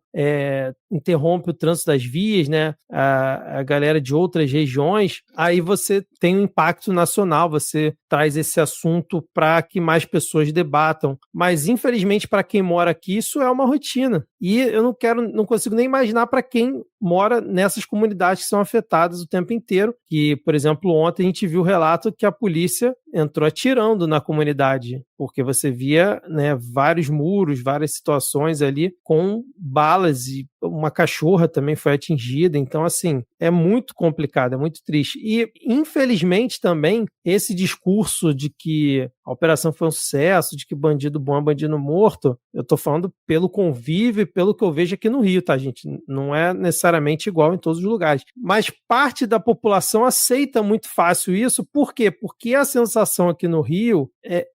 interrompe o trânsito das vias, né? A galera de outras regiões, aí você tem um impacto nacional, você traz esse assunto para que mais pessoas debatam. Mas, infelizmente, para quem mora aqui, isso é uma rotina. E eu não consigo nem imaginar para quem mora nessas comunidades que são afetadas o tempo inteiro. Que, por exemplo, ontem a gente viu o relato que a polícia entrou atirando na comunidade, porque você via, né, vários muros, várias situações ali com balas, e uma cachorra também foi atingida. Então, assim, é muito complicado, é muito triste. E, infelizmente, também esse discurso de que a operação foi um sucesso, de que bandido bom é bandido morto, eu tô falando pelo convívio e pelo que eu vejo aqui no Rio, tá, gente? Não é necessariamente igual em todos os lugares. Mas parte da população aceita muito fácil isso. Por quê? Porque a sensação aqui no Rio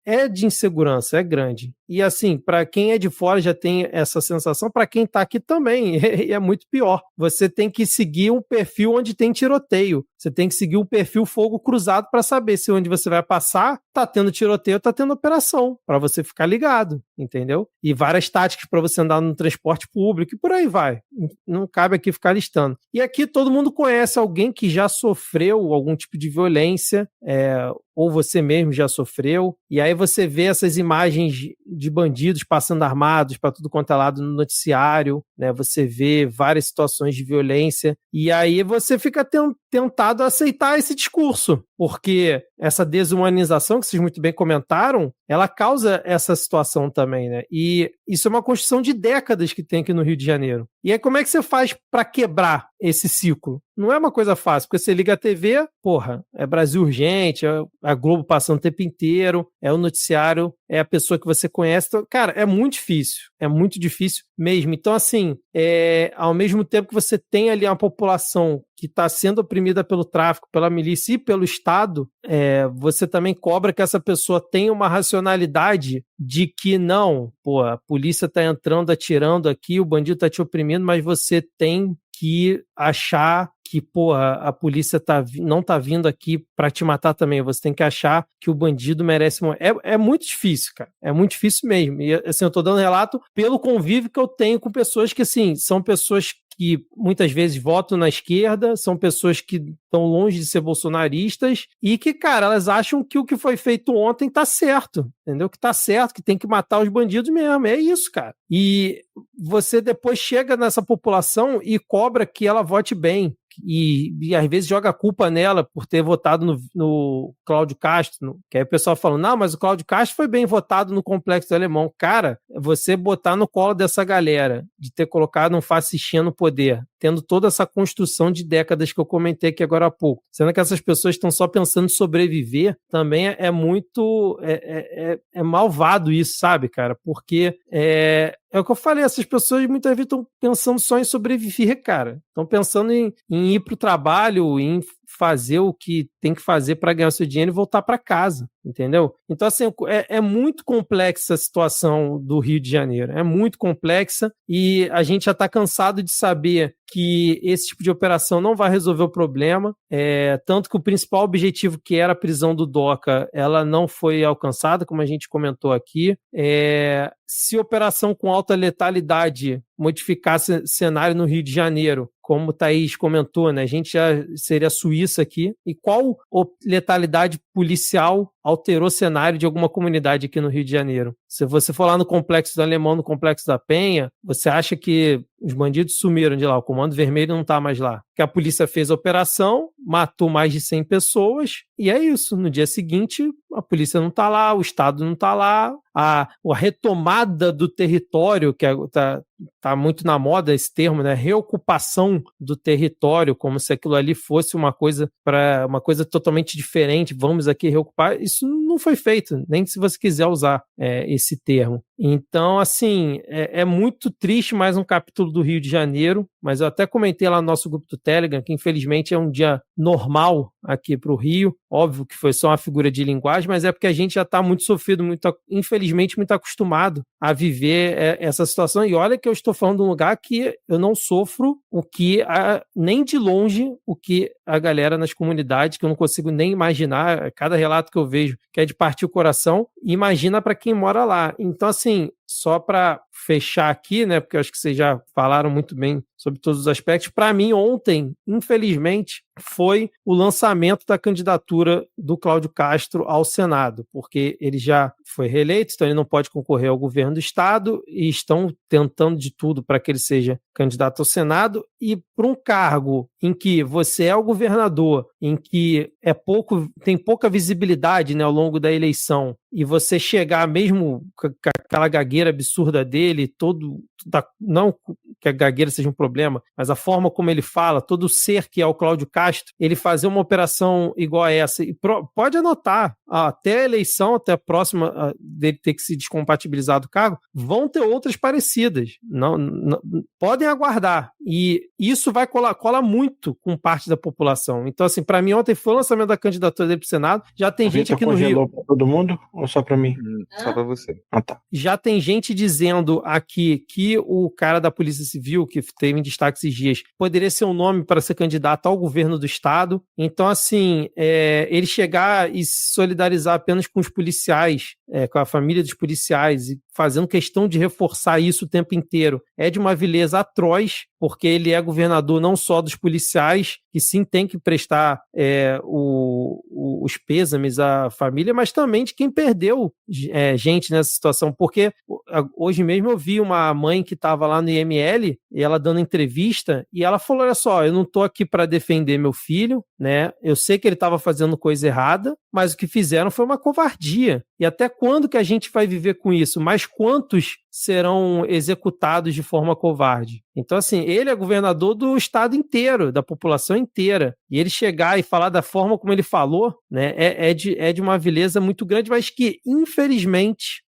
é de insegurança, é grande. E assim, para quem é de fora já tem essa sensação, para quem tá aqui também, é muito pior. Você tem que seguir um perfil onde tem tiroteio. Você tem que seguir um perfil fogo cruzado para saber se onde você vai passar tá tendo tiroteio, tá tendo operação, para você ficar ligado, entendeu? E várias táticas para você andar no transporte público e por aí vai. Não cabe aqui ficar listando. E aqui todo mundo conhece alguém que já sofreu algum tipo de violência, ou você mesmo já sofreu, e aí você vê essas imagens de bandidos passando armados para tudo quanto é lado no noticiário, né? Você vê várias situações de violência, e aí você fica tentado a aceitar esse discurso, porque essa desumanização que vocês muito bem comentaram, ela causa essa situação também, né? E isso é uma construção de décadas que tem aqui no Rio de Janeiro. E aí como é que você faz para quebrar esse ciclo? Não é uma coisa fácil, porque você liga a TV, porra, é Brasil Urgente, é a Globo passando o tempo inteiro, é o noticiário, é a pessoa que você conhece. Então, cara, é muito difícil mesmo. Então, assim, ao mesmo tempo que você tem ali uma população que está sendo oprimida pelo tráfico, pela milícia e pelo Estado, você também cobra que essa pessoa tenha uma racionalidade de que não, pô, a polícia está entrando, atirando aqui, o bandido está te oprimindo, mas você tem que achar que, pô, a polícia não tá vindo aqui para te matar também. Você tem que achar que o bandido merece morrer. É muito difícil, cara. É muito difícil mesmo. E, assim, eu tô dando relato pelo convívio que eu tenho com pessoas que, assim, são pessoas que muitas vezes votam na esquerda, são pessoas que estão longe de ser bolsonaristas e que, cara, elas acham que o que foi feito ontem tá certo, entendeu? Que tá certo, que tem que matar os bandidos mesmo. É isso, cara. E você depois chega nessa população e cobra que ela vote bem. E às vezes joga a culpa nela por ter votado no Cláudio Castro, que aí o pessoal fala, não, mas o Cláudio Castro foi bem votado no Complexo do Alemão. Cara, você botar no colo dessa galera, de ter colocado um fascistinha no poder, tendo toda essa construção de décadas que eu comentei aqui agora há pouco, sendo que essas pessoas estão só pensando em sobreviver, também é muito malvado isso, sabe, cara? Porque é o que eu falei, essas pessoas muitas vezes estão pensando só em sobreviver, cara. Estão pensando em ir para o trabalho, em fazer o que tem que fazer para ganhar seu dinheiro e voltar para casa, entendeu? Então, assim, é muito complexa a situação do Rio de Janeiro, é muito complexa e a gente já está cansado de saber que esse tipo de operação não vai resolver o problema, tanto que o principal objetivo, que era a prisão do Doca, ela não foi alcançada, como a gente comentou aqui. Se operação com alta letalidade modificasse cenário no Rio de Janeiro, como o Thaís comentou, né? A gente já seria a Suíça aqui. E qual letalidade policial alterou cenário de alguma comunidade aqui no Rio de Janeiro? Se você for lá no Complexo do Alemão, no Complexo da Penha, você acha que os bandidos sumiram de lá, o Comando Vermelho não está mais lá. Que a polícia fez a operação, matou mais de 100 pessoas, e é isso. No dia seguinte, a polícia não está lá, o Estado não está lá, a retomada do território, que tá muito na moda esse termo, né? Reocupação do território, como se aquilo ali fosse uma coisa totalmente diferente, vamos aqui reocupar, isso não foi feito, nem se você quiser usar esse termo. Então, assim, é muito triste mais um capítulo do Rio de Janeiro, mas eu até comentei lá no nosso grupo do Telegram que infelizmente é um dia normal aqui para o Rio, óbvio que foi só uma figura de linguagem, mas é porque a gente já está muito sofrido, infelizmente muito acostumado a viver essa situação, e olha que eu estou falando de um lugar que eu não sofro nem de longe o que a galera nas comunidades, que eu não consigo nem imaginar, cada relato que eu vejo que é de partir o coração, imagina para quem mora lá. Então, assim, só para fechar aqui, né, porque eu acho que vocês já falaram muito bem sobre todos os aspectos, para mim ontem, infelizmente, foi o lançamento da candidatura do Cláudio Castro ao Senado, porque ele já foi reeleito, então ele não pode concorrer ao governo do Estado e estão tentando de tudo para que ele seja candidato ao Senado, e para um cargo em que você é o governador, em que tem pouca visibilidade, né, ao longo da eleição, e você chegar mesmo com aquela gagueira absurda dele, não que a gagueira seja um problema, mas a forma como ele fala, todo o ser que é o Cláudio Castro, ele fazer uma operação igual a essa, e pode anotar, até a eleição, até a próxima dele ter que se descompatibilizar do cargo, vão ter outras parecidas, não, podem aguardar, e isso vai cola muito com parte da população. Então, assim, para mim ontem foi o lançamento da candidatura dele para o Senado, já tem gente aqui no Rio... Pra todo mundo ou só para mim? Só para você. Tá. Já tem gente dizendo aqui que o cara da Polícia Civil, que teve em destaque esses dias, poderia ser um nome para ser candidato ao governo do estado. Então, assim, ele chegar e se solidarizar apenas com os policiais, com a família dos policiais, e fazendo questão de reforçar isso o tempo inteiro, é de uma vileza atroz, porque ele é governador não só dos policiais, que sim tem que prestar os pêsames à família, mas também de quem perdeu gente nessa situação, porque hoje mesmo eu vi uma mãe que estava lá no IML, e ela dando entrevista, e ela falou, olha só, eu não estou aqui para defender meu filho, né? Eu sei que ele estava fazendo coisa errada, mas o que fizeram foi uma covardia. E até quando que a gente vai viver com isso? Mas quantos serão executados de forma covarde? Então, assim, ele é governador do estado inteiro, da população inteira. E ele chegar e falar da forma como ele falou, né, é de uma vileza muito grande, mas que, infelizmente,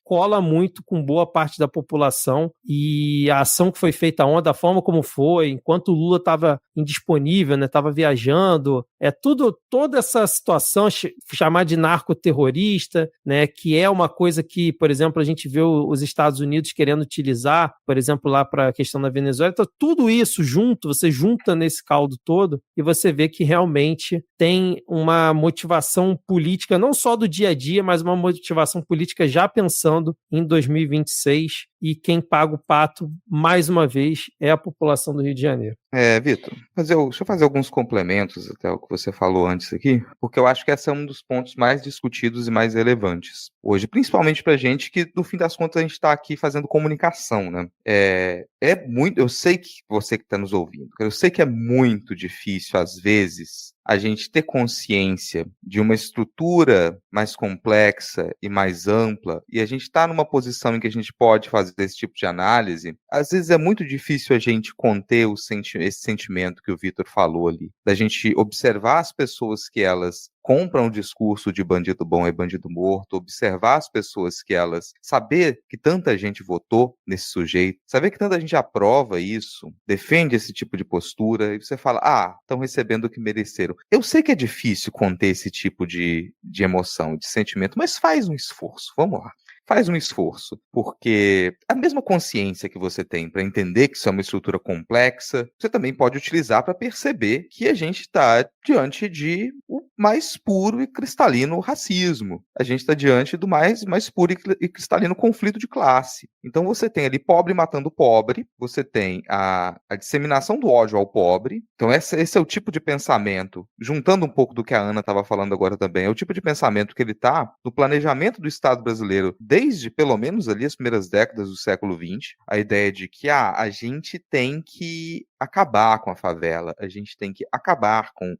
cola muito com boa parte da população. E a ação que foi feita ontem, da forma como foi, enquanto o Lula estava indisponível, né, estava viajando, toda essa situação chamada de narcoterrorista, né, que é uma coisa que, por exemplo, a gente vê os Estados Unidos querendo utilizar, por exemplo, lá para a questão da Venezuela. Então, tudo isso junto, você junta nesse caldo todo e você vê que realmente tem uma motivação política, não só do dia a dia, mas uma motivação política já pensando em 2026, e quem paga o pato, mais uma vez, é a população do Rio de Janeiro. Vitor, deixa eu fazer alguns complementos até o que você falou antes aqui, porque eu acho que esse é um dos pontos mais discutidos e mais relevantes hoje, principalmente pra gente que, no fim das contas, a gente está aqui fazendo comunicação, né? Eu sei que você que está nos ouvindo, eu sei que é muito difícil, às vezes, a gente ter consciência de uma estrutura mais complexa e mais ampla, e a gente está numa posição em que a gente pode fazer esse tipo de análise. Às vezes é muito difícil a gente conter esse sentimento que o Vitor falou ali, da gente observar as pessoas que elas compram o discurso de bandido bom é bandido morto, observar as pessoas que elas, saber que tanta gente votou nesse sujeito, saber que tanta gente aprova isso, defende esse tipo de postura, e você fala, estão recebendo o que mereceram. Eu sei que é difícil conter esse tipo de emoção, de sentimento, mas faz um esforço, vamos lá. Faz um esforço, porque a mesma consciência que você tem para entender que isso é uma estrutura complexa, você também pode utilizar para perceber que a gente está diante de o mais puro e cristalino racismo. A gente está diante do mais puro e cristalino conflito de classe. Então você tem ali pobre matando pobre, você tem a disseminação do ódio ao pobre. Então esse é o tipo de pensamento, juntando um pouco do que a Ana estava falando agora também, é o tipo de pensamento que ele está no planejamento do Estado brasileiro desde pelo menos ali as primeiras décadas do século XX, a ideia de que a gente tem que acabar com a favela, a gente tem que acabar com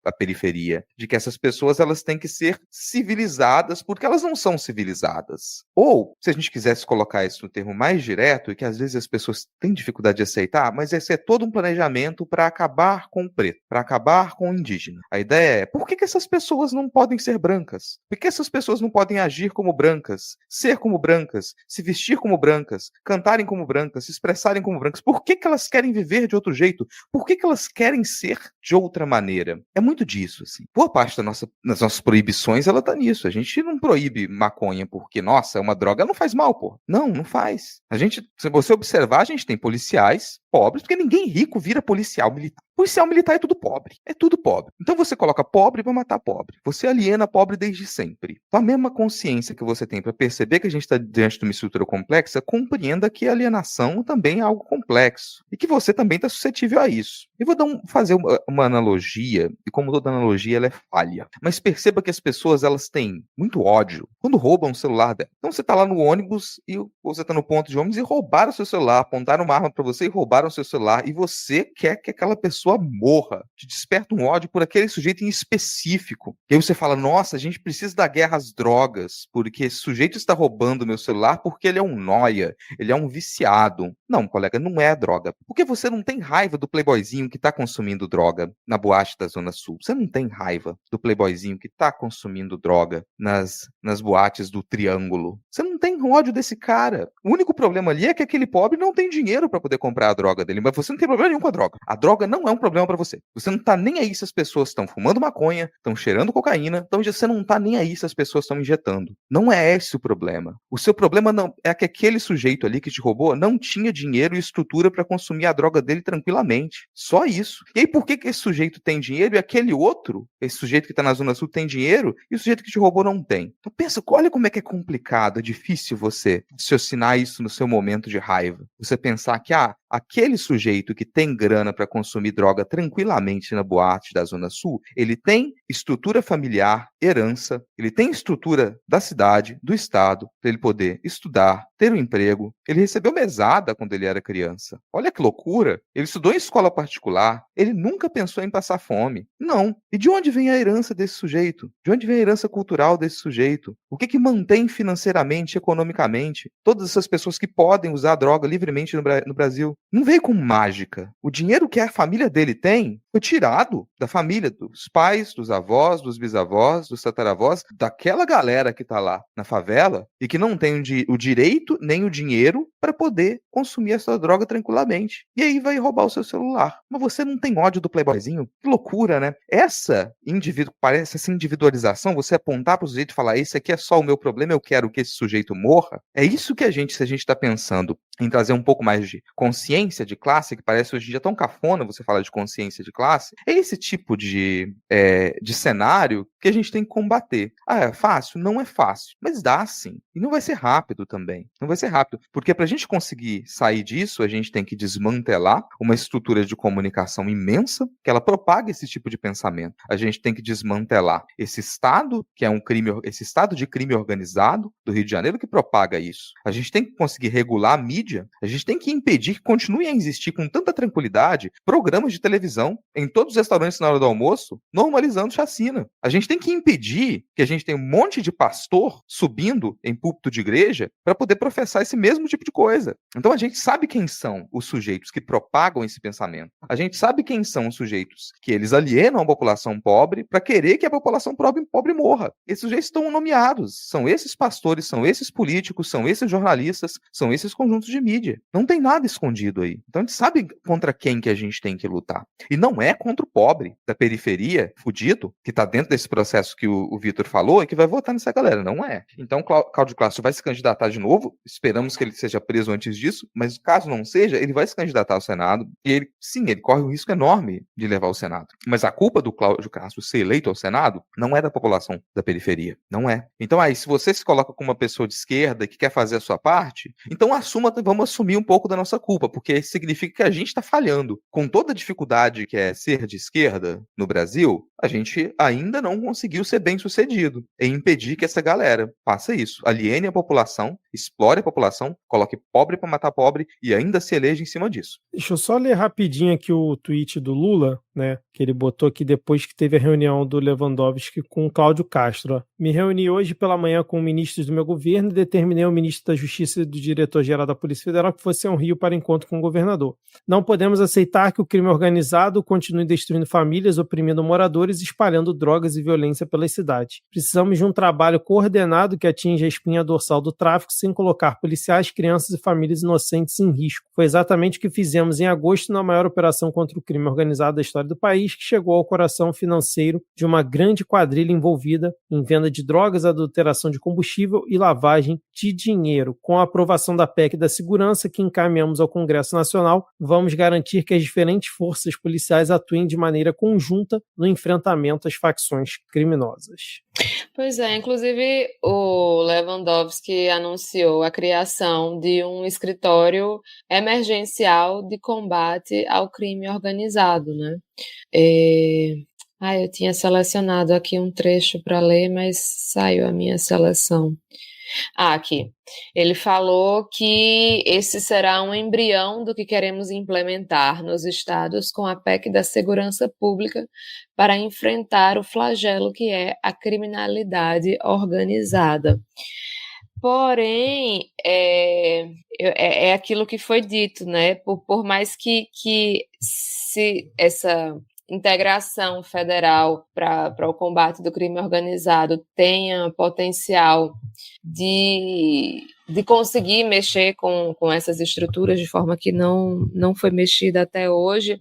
a periferia, de que essas pessoas elas têm que ser civilizadas porque elas não são civilizadas. Ou, se a gente quisesse colocar isso no termo mais direto, e que às vezes as pessoas têm dificuldade de aceitar, mas esse é todo um planejamento para acabar com o preto, para acabar com o indígena. A ideia é, por que essas pessoas não podem ser brancas? Por que essas pessoas não podem agir como brancas, ser como brancas, se vestir como brancas, cantarem como brancas, se expressarem como brancas? Por que elas querem viver de outro jeito? Por que elas querem ser de outra maneira? É muito disso, assim. Boa parte das nossas proibições, ela tá nisso. A gente não proíbe maconha porque, nossa, é uma droga, não faz mal, pô. Não faz. Se você observar, a gente tem policiais pobres, porque ninguém rico vira policial militar. Policial militar é tudo pobre. É tudo pobre. Então você coloca pobre para matar pobre. Você aliena pobre desde sempre. Então a mesma consciência que você tem para perceber que a gente está diante de uma estrutura complexa, compreenda que a alienação também é algo complexo. E que você também está suscetível a isso. Eu vou fazer uma analogia, e como toda analogia, ela é falha. Mas perceba que as pessoas, elas têm muito ódio quando roubam o celular dela. Então você tá lá no ônibus, ou você tá no ponto de ônibus e roubaram o seu celular, apontaram uma arma pra você e roubaram o seu celular, e você quer que aquela pessoa morra. Te desperta um ódio por aquele sujeito em específico. E aí você fala, nossa, a gente precisa da guerra às drogas, porque esse sujeito está roubando o meu celular porque ele é um nóia, ele é um viciado. Não, colega, não é droga. Porque você não tem raiva do playboyzinho que está consumindo droga na boate da Zona Sul. Você não tem raiva do playboyzinho que está consumindo droga nas boates do Triângulo. Você não tem ódio desse cara. O único problema ali é que aquele pobre não tem dinheiro para poder comprar a droga dele, mas você não tem problema nenhum com a droga. A droga não é um problema para você. Você não tá nem aí se as pessoas estão fumando maconha, estão cheirando cocaína, então você não tá nem aí se as pessoas estão injetando. Não é esse o problema. O seu problema não é que aquele sujeito ali que te roubou não tinha dinheiro e estrutura para consumir a droga dele tranquilamente. Só isso. E aí por que esse sujeito tem dinheiro e aquele outro, esse sujeito que tá na Zona Sul tem dinheiro e o sujeito que te roubou não tem? Então pensa, olha como é que é complicado, é difícil você raciocinar isso no seu momento de raiva. Você pensar que, aquele sujeito que tem grana para consumir droga tranquilamente na boate da Zona Sul, ele tem estrutura familiar, herança, ele tem estrutura da cidade, do estado, para ele poder estudar, ter um emprego. Ele recebeu mesada quando ele era criança. Olha que loucura! Ele estudou em escola particular, ele nunca pensou em passar fome. Não. E de onde vem a herança desse sujeito? De onde vem a herança cultural desse sujeito? O que mantém financeiramente, economicamente, todas essas pessoas que podem usar droga livremente no Brasil? Não veio com mágica. O dinheiro que a família dele tem foi tirado da família, dos pais, dos avós, dos bisavós, dos tataravós, daquela galera que tá lá na favela e que não tem o direito nem o dinheiro para poder consumir essa droga tranquilamente. E aí vai roubar o seu celular. Mas você não tem ódio do playboyzinho? Que loucura, né? Parece essa individualização, você apontar para o sujeito e falar, esse aqui é só o meu problema, eu quero que esse sujeito morra. É isso que se a gente está pensando em trazer um pouco mais de consciência de classe, que parece hoje em dia tão cafona você falar de consciência de classe, é esse tipo de cenário que a gente tem que combater. É fácil? Não é fácil, mas dá sim. E não vai ser rápido também. Não vai ser rápido, porque para a gente conseguir sair disso, a gente tem que desmantelar uma estrutura de comunicação imensa que ela propaga esse tipo de pensamento. A gente tem que desmantelar esse Estado, que é esse Estado de crime organizado do Rio de Janeiro que propaga isso. A gente tem que conseguir regular a mídia, a gente tem que impedir que continue a existir com tanta tranquilidade programas de televisão em todos os restaurantes na hora do almoço, normalizando chacina. A gente tem que impedir que a gente tenha um monte de pastor subindo em púlpito de igreja para poder professar esse mesmo tipo de coisa. Então a gente sabe quem são os sujeitos que propagam esse pensamento. A gente sabe quem são os sujeitos que eles alienam a população pobre para querer que a população pobre morra. Esses sujeitos estão nomeados. São esses pastores, são esses políticos, são esses jornalistas, são esses conjuntos de mídia. Não tem nada escondido aí. Então a gente sabe contra quem que a gente tem que lutar. E não é contra o pobre da periferia, fudido, que está dentro desse processo que o Vitor falou e que vai votar nessa galera. Não é. Então Cláudio Castro vai se candidatar de novo. Esperamos que ele seja preso antes disso, mas caso não seja, ele vai se candidatar ao Senado e ele corre um risco enorme de levar ao Senado. Mas a culpa do Cláudio Castro ser eleito ao Senado não é da população da periferia. Não é. Então aí, se você se coloca como uma pessoa de esquerda que quer fazer a sua parte, então vamos assumir um pouco da nossa culpa, porque isso significa que a gente está falhando. Com toda a dificuldade que é ser de esquerda no Brasil, a gente ainda não conseguiu ser bem sucedido em impedir que essa galera faça isso. Aliene a população, explore a população, coloque pobre para matar pobre e ainda se eleja em cima disso. Deixa eu só ler rapidinho aqui o tweet do Lula, né, que ele botou aqui depois que teve a reunião do Lewandowski com o Cláudio Castro. Ó. Me reuni hoje pela manhã com ministros do meu governo e determinei ao ministro da Justiça e do diretor-geral da Polícia Federal que fosse ao Rio para encontro com o governador. Não podemos aceitar que o crime organizado continue destruindo famílias, oprimindo moradores e espalhando drogas e violência pelas cidades. Precisamos de um trabalho coordenado que atinja a espinha dorsal do tráfico sem colocar policiais, crianças e famílias inocentes em risco. Foi exatamente o que fizemos em agosto na maior operação contra o crime organizado da história do país, que chegou ao coração financeiro de uma grande quadrilha envolvida em venda de drogas, adulteração de combustível e lavagem de dinheiro. Com a aprovação da PEC da segurança que encaminhamos ao Congresso Nacional, vamos garantir que as diferentes forças policiais atuem de maneira conjunta no enfrentamento às facções criminosas. Pois é, inclusive o Lewandowski anunciou a criação de um escritório emergencial de combate ao crime organizado, né? Eu tinha selecionado aqui um trecho para ler, mas saiu a minha seleção. Aqui. Ele falou que esse será um embrião do que queremos implementar nos estados com a PEC da segurança pública para enfrentar o flagelo que é a criminalidade organizada. Porém, é aquilo que foi dito, né? Por mais que se essa integração federal para o combate do crime organizado tenha potencial de conseguir mexer com essas estruturas de forma que não foi mexida até hoje,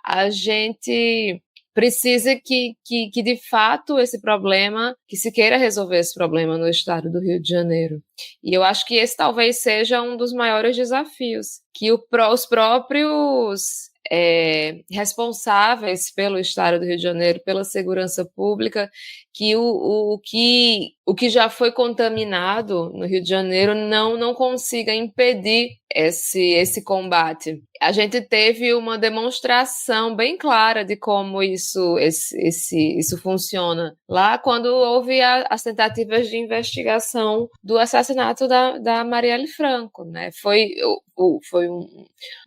a gente precisa que de fato esse problema, que se queira resolver esse problema no estado do Rio de Janeiro. E eu acho que esse talvez seja um dos maiores desafios, que os próprios responsáveis pelo estado do Rio de Janeiro, pela segurança pública, que o que já foi contaminado no Rio de Janeiro não consiga impedir esse combate. A gente teve uma demonstração bem clara de como isso funciona lá quando houve as tentativas de investigação do assassinato da Marielle Franco, né? Foi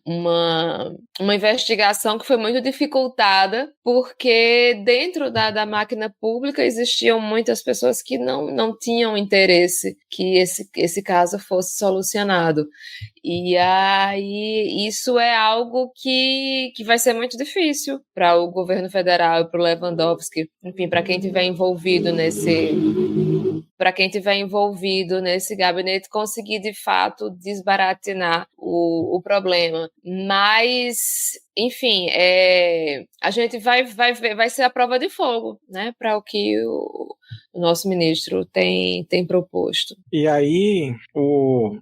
uma investigação que foi muito dificultada porque dentro da máquina pública existiam muitas pessoas que não tinham interesse que esse caso fosse solucionado. E aí isso é algo que vai ser muito difícil para o governo federal e para o Lewandowski, enfim, para quem estiver envolvido nesse gabinete conseguir de fato desbaratinar o problema. Mas, enfim, a gente vai ver, vai ser a prova de fogo, né, para o que o nosso ministro tem proposto. E aí,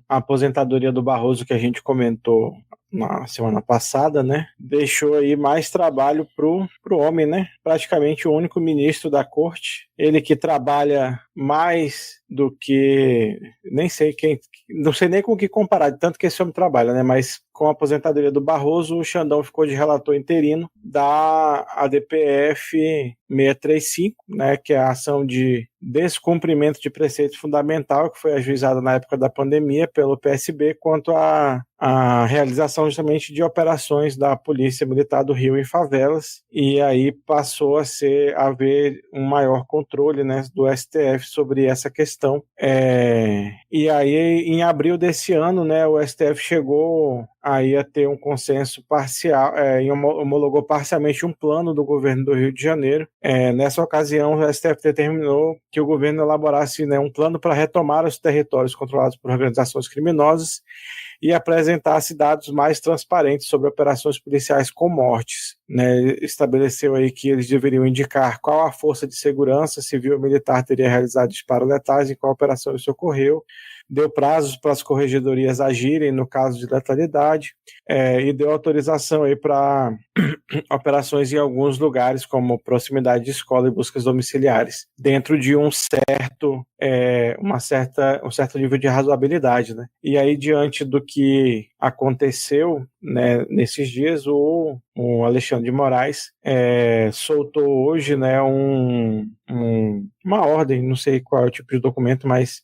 a aposentadoria do Barroso que a gente comentou na semana passada, né, deixou aí mais trabalho pro homem, né, praticamente o único ministro da corte, ele que trabalha mais do que, não sei nem com o que comparar, de tanto que esse homem trabalha, né, mas com a aposentadoria do Barroso, o Xandão ficou de relator interino da ADPF 635, né, que é a ação de descumprimento de preceito fundamental, que foi ajuizada na época da pandemia pelo PSB, quanto à realização justamente de operações da Polícia Militar do Rio em favelas, e aí passou a haver um maior controle, né, do STF sobre essa questão. E aí, em abril desse ano, né, o STF chegou aí a ter um consenso parcial, e homologou parcialmente um plano do governo do Rio de Janeiro. Nessa ocasião, o STF determinou que o governo elaborasse, né, um plano para retomar os territórios controlados por organizações criminosas e apresentasse dados mais transparentes sobre operações policiais com mortes, né? Estabeleceu aí que eles deveriam indicar qual a força de segurança civil ou militar teria realizado disparos letais e qual operação isso ocorreu, deu prazos para as corregedorias agirem no caso de letalidade, e deu autorização aí para operações em alguns lugares, como proximidade de escola e buscas domiciliares, dentro de um certo nível de razoabilidade, né? E aí, diante do que aconteceu, né, nesses dias, o Alexandre de Moraes soltou hoje, né, uma ordem, não sei qual é o tipo de documento, mas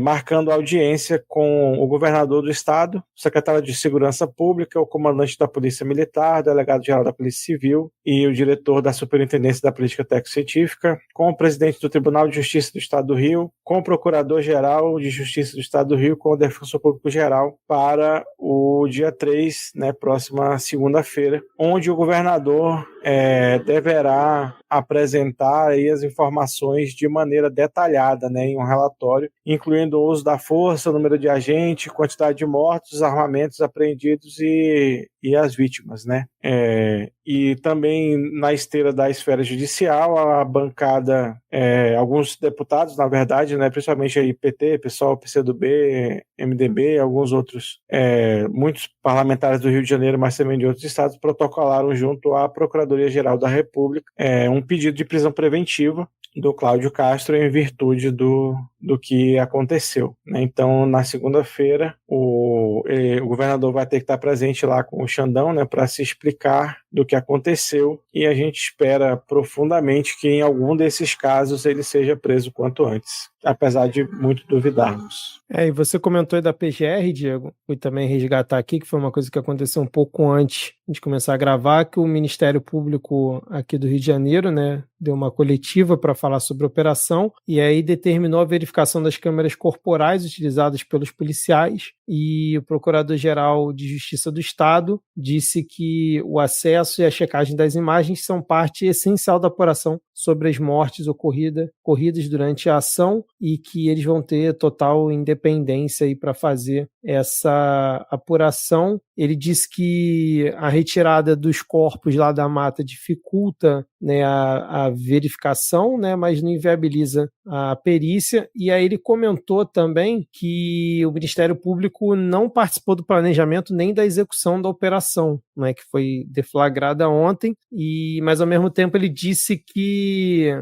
marcando audiência com o governador do estado, o secretário de Segurança Pública, o comandante da Polícia Militar, o delegado-geral da Polícia Civil e o diretor da Superintendência da Política Técnico-Científica, com o presidente do Tribunal de Justiça do Estado do Rio, com o procurador-geral de Justiça do Estado do Rio, com o defensor público-geral, para o dia 3, né, próxima segunda-feira, onde o governador deverá apresentar aí as informações de maneira detalhada, né, em um relatório, incluindo o uso da força, o número de agentes, quantidade de mortos, armamentos apreendidos e as vítimas, né? E também na esteira da esfera judicial, a bancada, alguns deputados, na verdade, né, principalmente aí PT, PSOL, PCdoB, MDB, alguns outros, muitos parlamentares do Rio de Janeiro, mas também de outros estados, protocolaram junto à Procuradoria-Geral da República um pedido de prisão preventiva do Cláudio Castro em virtude do que aconteceu, né? Então, na segunda-feira, o governador vai ter que estar presente lá com o Xandão, né, para se explicar do que aconteceu, e a gente espera profundamente que em algum desses casos ele seja preso quanto antes, apesar de muito duvidarmos. E você comentou aí da PGR, Diego, fui também resgatar aqui, que foi uma coisa que aconteceu um pouco antes de começar a gravar, que o Ministério Público aqui do Rio de Janeiro, né, deu uma coletiva para falar sobre a operação, e aí determinou a verificação das câmeras corporais utilizadas pelos policiais, e o Procurador-Geral de Justiça do Estado disse que o acesso e a checagem das imagens são parte essencial da apuração sobre as mortes ocorridas durante a ação, e que eles vão ter total independência para fazer essa apuração. Ele disse que a retirada dos corpos lá da mata dificulta, né, a verificação, né, mas não inviabiliza a perícia. E aí ele comentou também que o Ministério Público não participou do planejamento nem da execução da operação, né, que foi deflagrada ontem, mas ao mesmo tempo ele disse que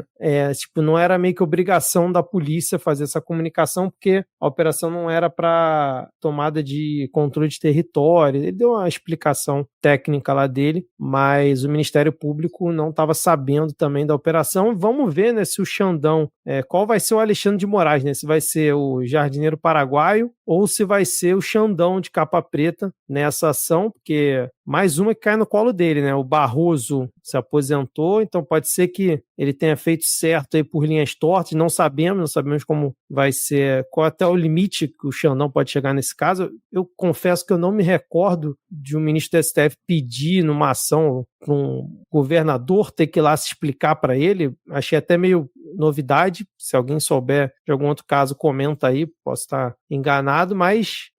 não era meio que obrigação da polícia fazer essa comunicação, porque a operação não era para tomada de controle de território. Ele deu uma explicação técnica lá dele, mas o Ministério Público não estava sabendo também da operação. Vamos ver, né, se o Xandão, qual vai ser o Alexandre de Moraes, né? Se vai ser o jardineiro paraguaio ou se vai ser o Xandão de capa preta nessa ação, porque mais uma que cai no colo dele, né? O Barroso se aposentou, então pode ser que ele tenha feito certo aí por linhas tortas, não sabemos como vai ser, qual até o limite que o Xandão pode chegar nesse caso. Eu confesso que eu não me recordo de um ministro do STF pedir numa ação para um governador ter que ir lá se explicar para ele. Achei até meio novidade. Se alguém souber de algum outro caso, comenta aí, posso estar enganado, mas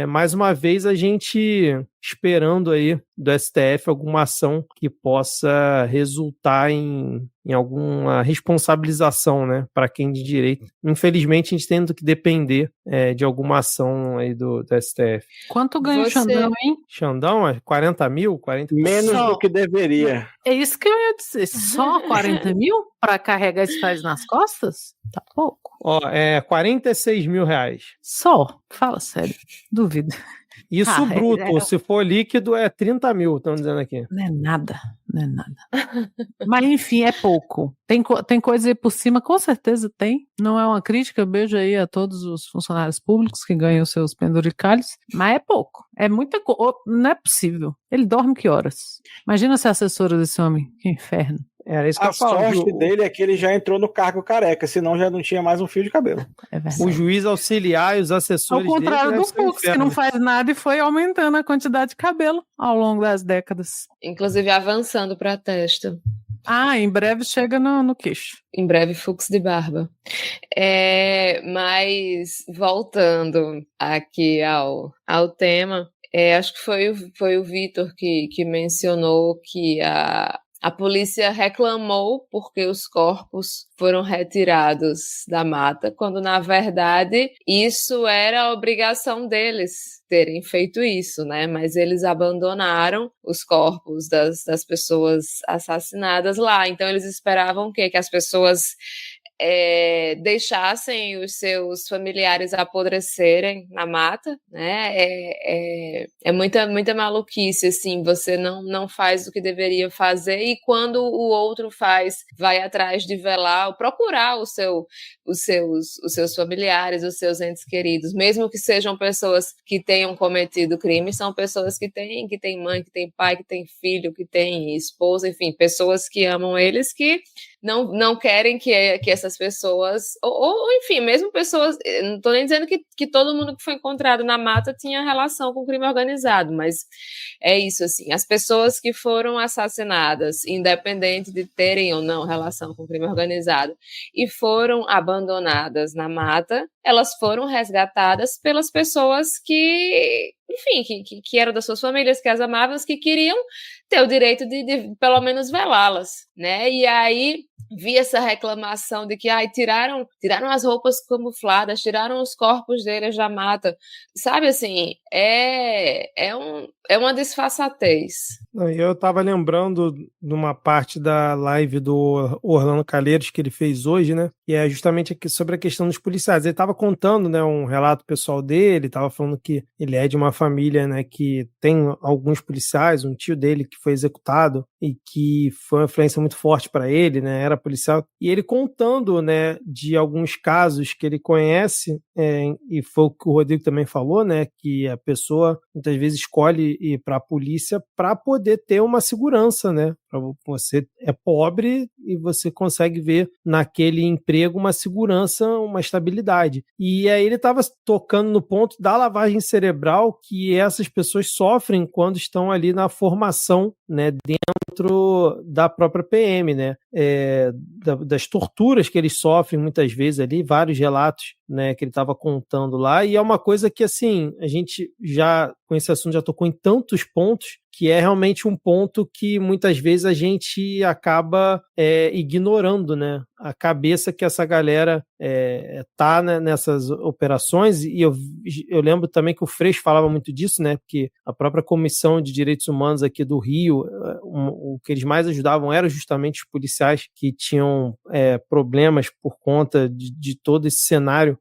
mais uma vez a gente esperando aí do STF alguma ação que possa resultar em alguma responsabilização, né, para quem de direito. Infelizmente, a gente tendo que depender de alguma ação aí do STF. Quanto ganha o Xandão, hein? Xandão, 40 mil? 40 Menos do que deveria. É isso que eu ia dizer. Só 40 mil para carregar esse país nas costas? Tá pouco. Ó, 46 mil reais. Só? Fala sério. Duvido. Isso bruto, se for líquido é 30 mil, estão dizendo aqui. Não é nada. Mas enfim, é pouco. Tem coisa aí por cima, com certeza tem. Não é uma crítica, beijo aí a todos os funcionários públicos que ganham seus penduricalhos, mas é pouco. É muita coisa. Não é possível. Ele dorme que horas? Imagina ser assessora desse homem. Que inferno. Era isso que a eu falo. sorte dele é que ele já entrou no cargo careca, senão já não tinha mais um fio de cabelo. É verdade. O juiz auxiliar e os assessores ao contrário dele, do Fux, que não faz nada e foi aumentando a quantidade de cabelo ao longo das décadas. Inclusive avançando para a testa. Em breve chega no queixo. Em breve, Fux de barba. Mas, voltando aqui ao tema, acho que foi o Vitor que mencionou que a polícia reclamou porque os corpos foram retirados da mata, quando, na verdade, isso era a obrigação deles terem feito isso, né? Mas eles abandonaram os corpos das pessoas assassinadas lá. Então, eles esperavam o quê? Que as pessoas deixassem os seus familiares apodrecerem na mata, né? É muita maluquice, assim, você não faz o que deveria fazer, e quando o outro faz, vai atrás de velar, procurar os seus familiares, os seus entes queridos, mesmo que sejam pessoas que tenham cometido crime, são pessoas que têm mãe, que têm pai, que têm filho, que têm esposa, enfim, pessoas que amam eles, que não querem que essas pessoas, ou enfim, mesmo pessoas, não estou nem dizendo que todo mundo que foi encontrado na mata tinha relação com o crime organizado, mas é isso, assim, as pessoas que foram assassinadas, independente de terem ou não relação com o crime organizado, e foram abandonadas na mata, elas foram resgatadas pelas pessoas que, enfim, que eram das suas famílias, que as amavam, que queriam ter o direito de pelo menos velá-las, né? E aí vi essa reclamação de que tiraram as roupas camufladas, tiraram os corpos deles da mata. Sabe, assim, é uma disfarçatez. Eu estava lembrando de uma parte da live do Orlando Calheiros que ele fez hoje, né? E é justamente aqui sobre a questão dos policiais. Ele estava contando, né, um relato pessoal dele, estava falando que ele é de uma família, né, que tem alguns policiais, um tio dele que foi executado e que foi uma influência muito forte para ele, né? Era policial. E ele contando, né, de alguns casos que ele conhece, e foi o que o Rodrigo também falou, né, que a pessoa muitas vezes escolhe ir para a polícia para poder ter uma segurança, né? Você é pobre e você consegue ver naquele emprego uma segurança, uma estabilidade. E aí ele estava tocando no ponto da lavagem cerebral que essas pessoas sofrem quando estão ali na formação, né, dentro da própria PM, né? Das torturas que eles sofrem muitas vezes ali, vários relatos, né, que ele estava contando lá, e é uma coisa que, assim, a gente já, com esse assunto, já tocou em tantos pontos, que é realmente um ponto que muitas vezes a gente acaba ignorando, né? A cabeça que essa galera tá, né, nessas operações, e eu lembro também que o Freixo falava muito disso, né? Porque a própria Comissão de Direitos Humanos aqui do Rio, o que eles mais ajudavam eram justamente os policiais que tinham problemas por conta de todo esse cenário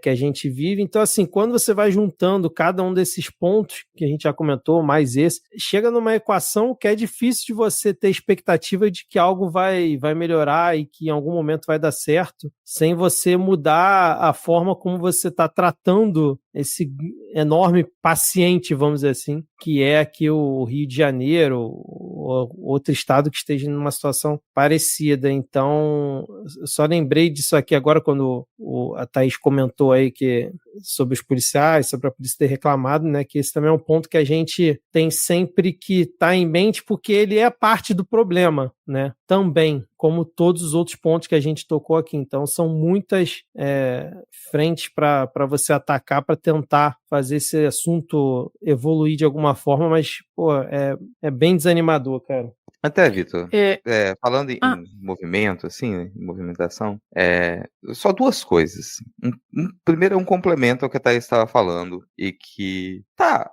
que a gente vive. Então, assim, quando você vai juntando cada um desses pontos que a gente já comentou, mais esse, chega numa equação que é difícil de você ter expectativa de que algo vai melhorar e que em algum momento vai dar certo, sem você mudar a forma como você está tratando esse enorme paciente, vamos dizer assim, que é aqui o Rio de Janeiro, ou outro estado que esteja numa situação parecida. Então, eu só lembrei disso aqui agora quando a Thaís comentou aí sobre os policiais, sobre a polícia ter reclamado, né, que esse também é um ponto que a gente tem sempre que estar em mente, porque ele é parte do problema, né, também, como todos os outros pontos que a gente tocou aqui. Então, são muitas frentes para você atacar, para tentar fazer esse assunto evoluir de alguma forma, mas, pô, é bem desanimador, cara. Até, Vitor, falando em movimento, assim, né, em movimentação, só duas coisas. Primeiro é um complemento ao que a Thaís estava falando, e que,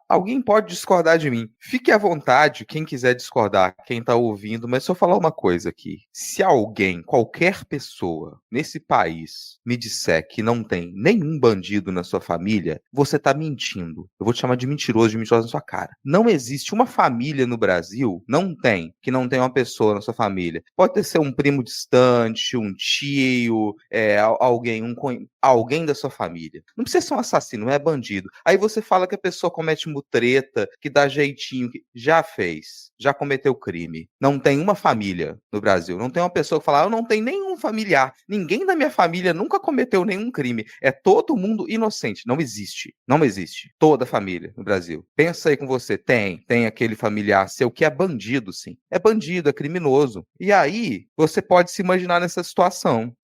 alguém pode discordar de mim. Fique à vontade, quem quiser discordar, quem está ouvindo, mas só falar uma coisa aqui. Se alguém, qualquer pessoa nesse país me disser que não tem nenhum bandido na sua família, você está mentindo. Eu vou te chamar de mentiroso na sua cara. Não existe uma família no Brasil, que não tem uma pessoa na sua família. Pode ser um primo distante, um tio, alguém da sua família. Não precisa ser um assassino, não é bandido. Aí você fala que a pessoa comete mutreta, que dá jeitinho, que já fez, já cometeu crime. Não tem uma família no Brasil. Não tem uma pessoa que fala, eu não tenho nenhum familiar. Ninguém da minha família nunca cometeu nenhum crime. É todo mundo inocente. Não existe. Não existe. Toda família no Brasil. Pensa aí com você. Tem aquele familiar seu que é bandido, sim. É bandido, é criminoso. E aí, você pode se imaginar nessa situação.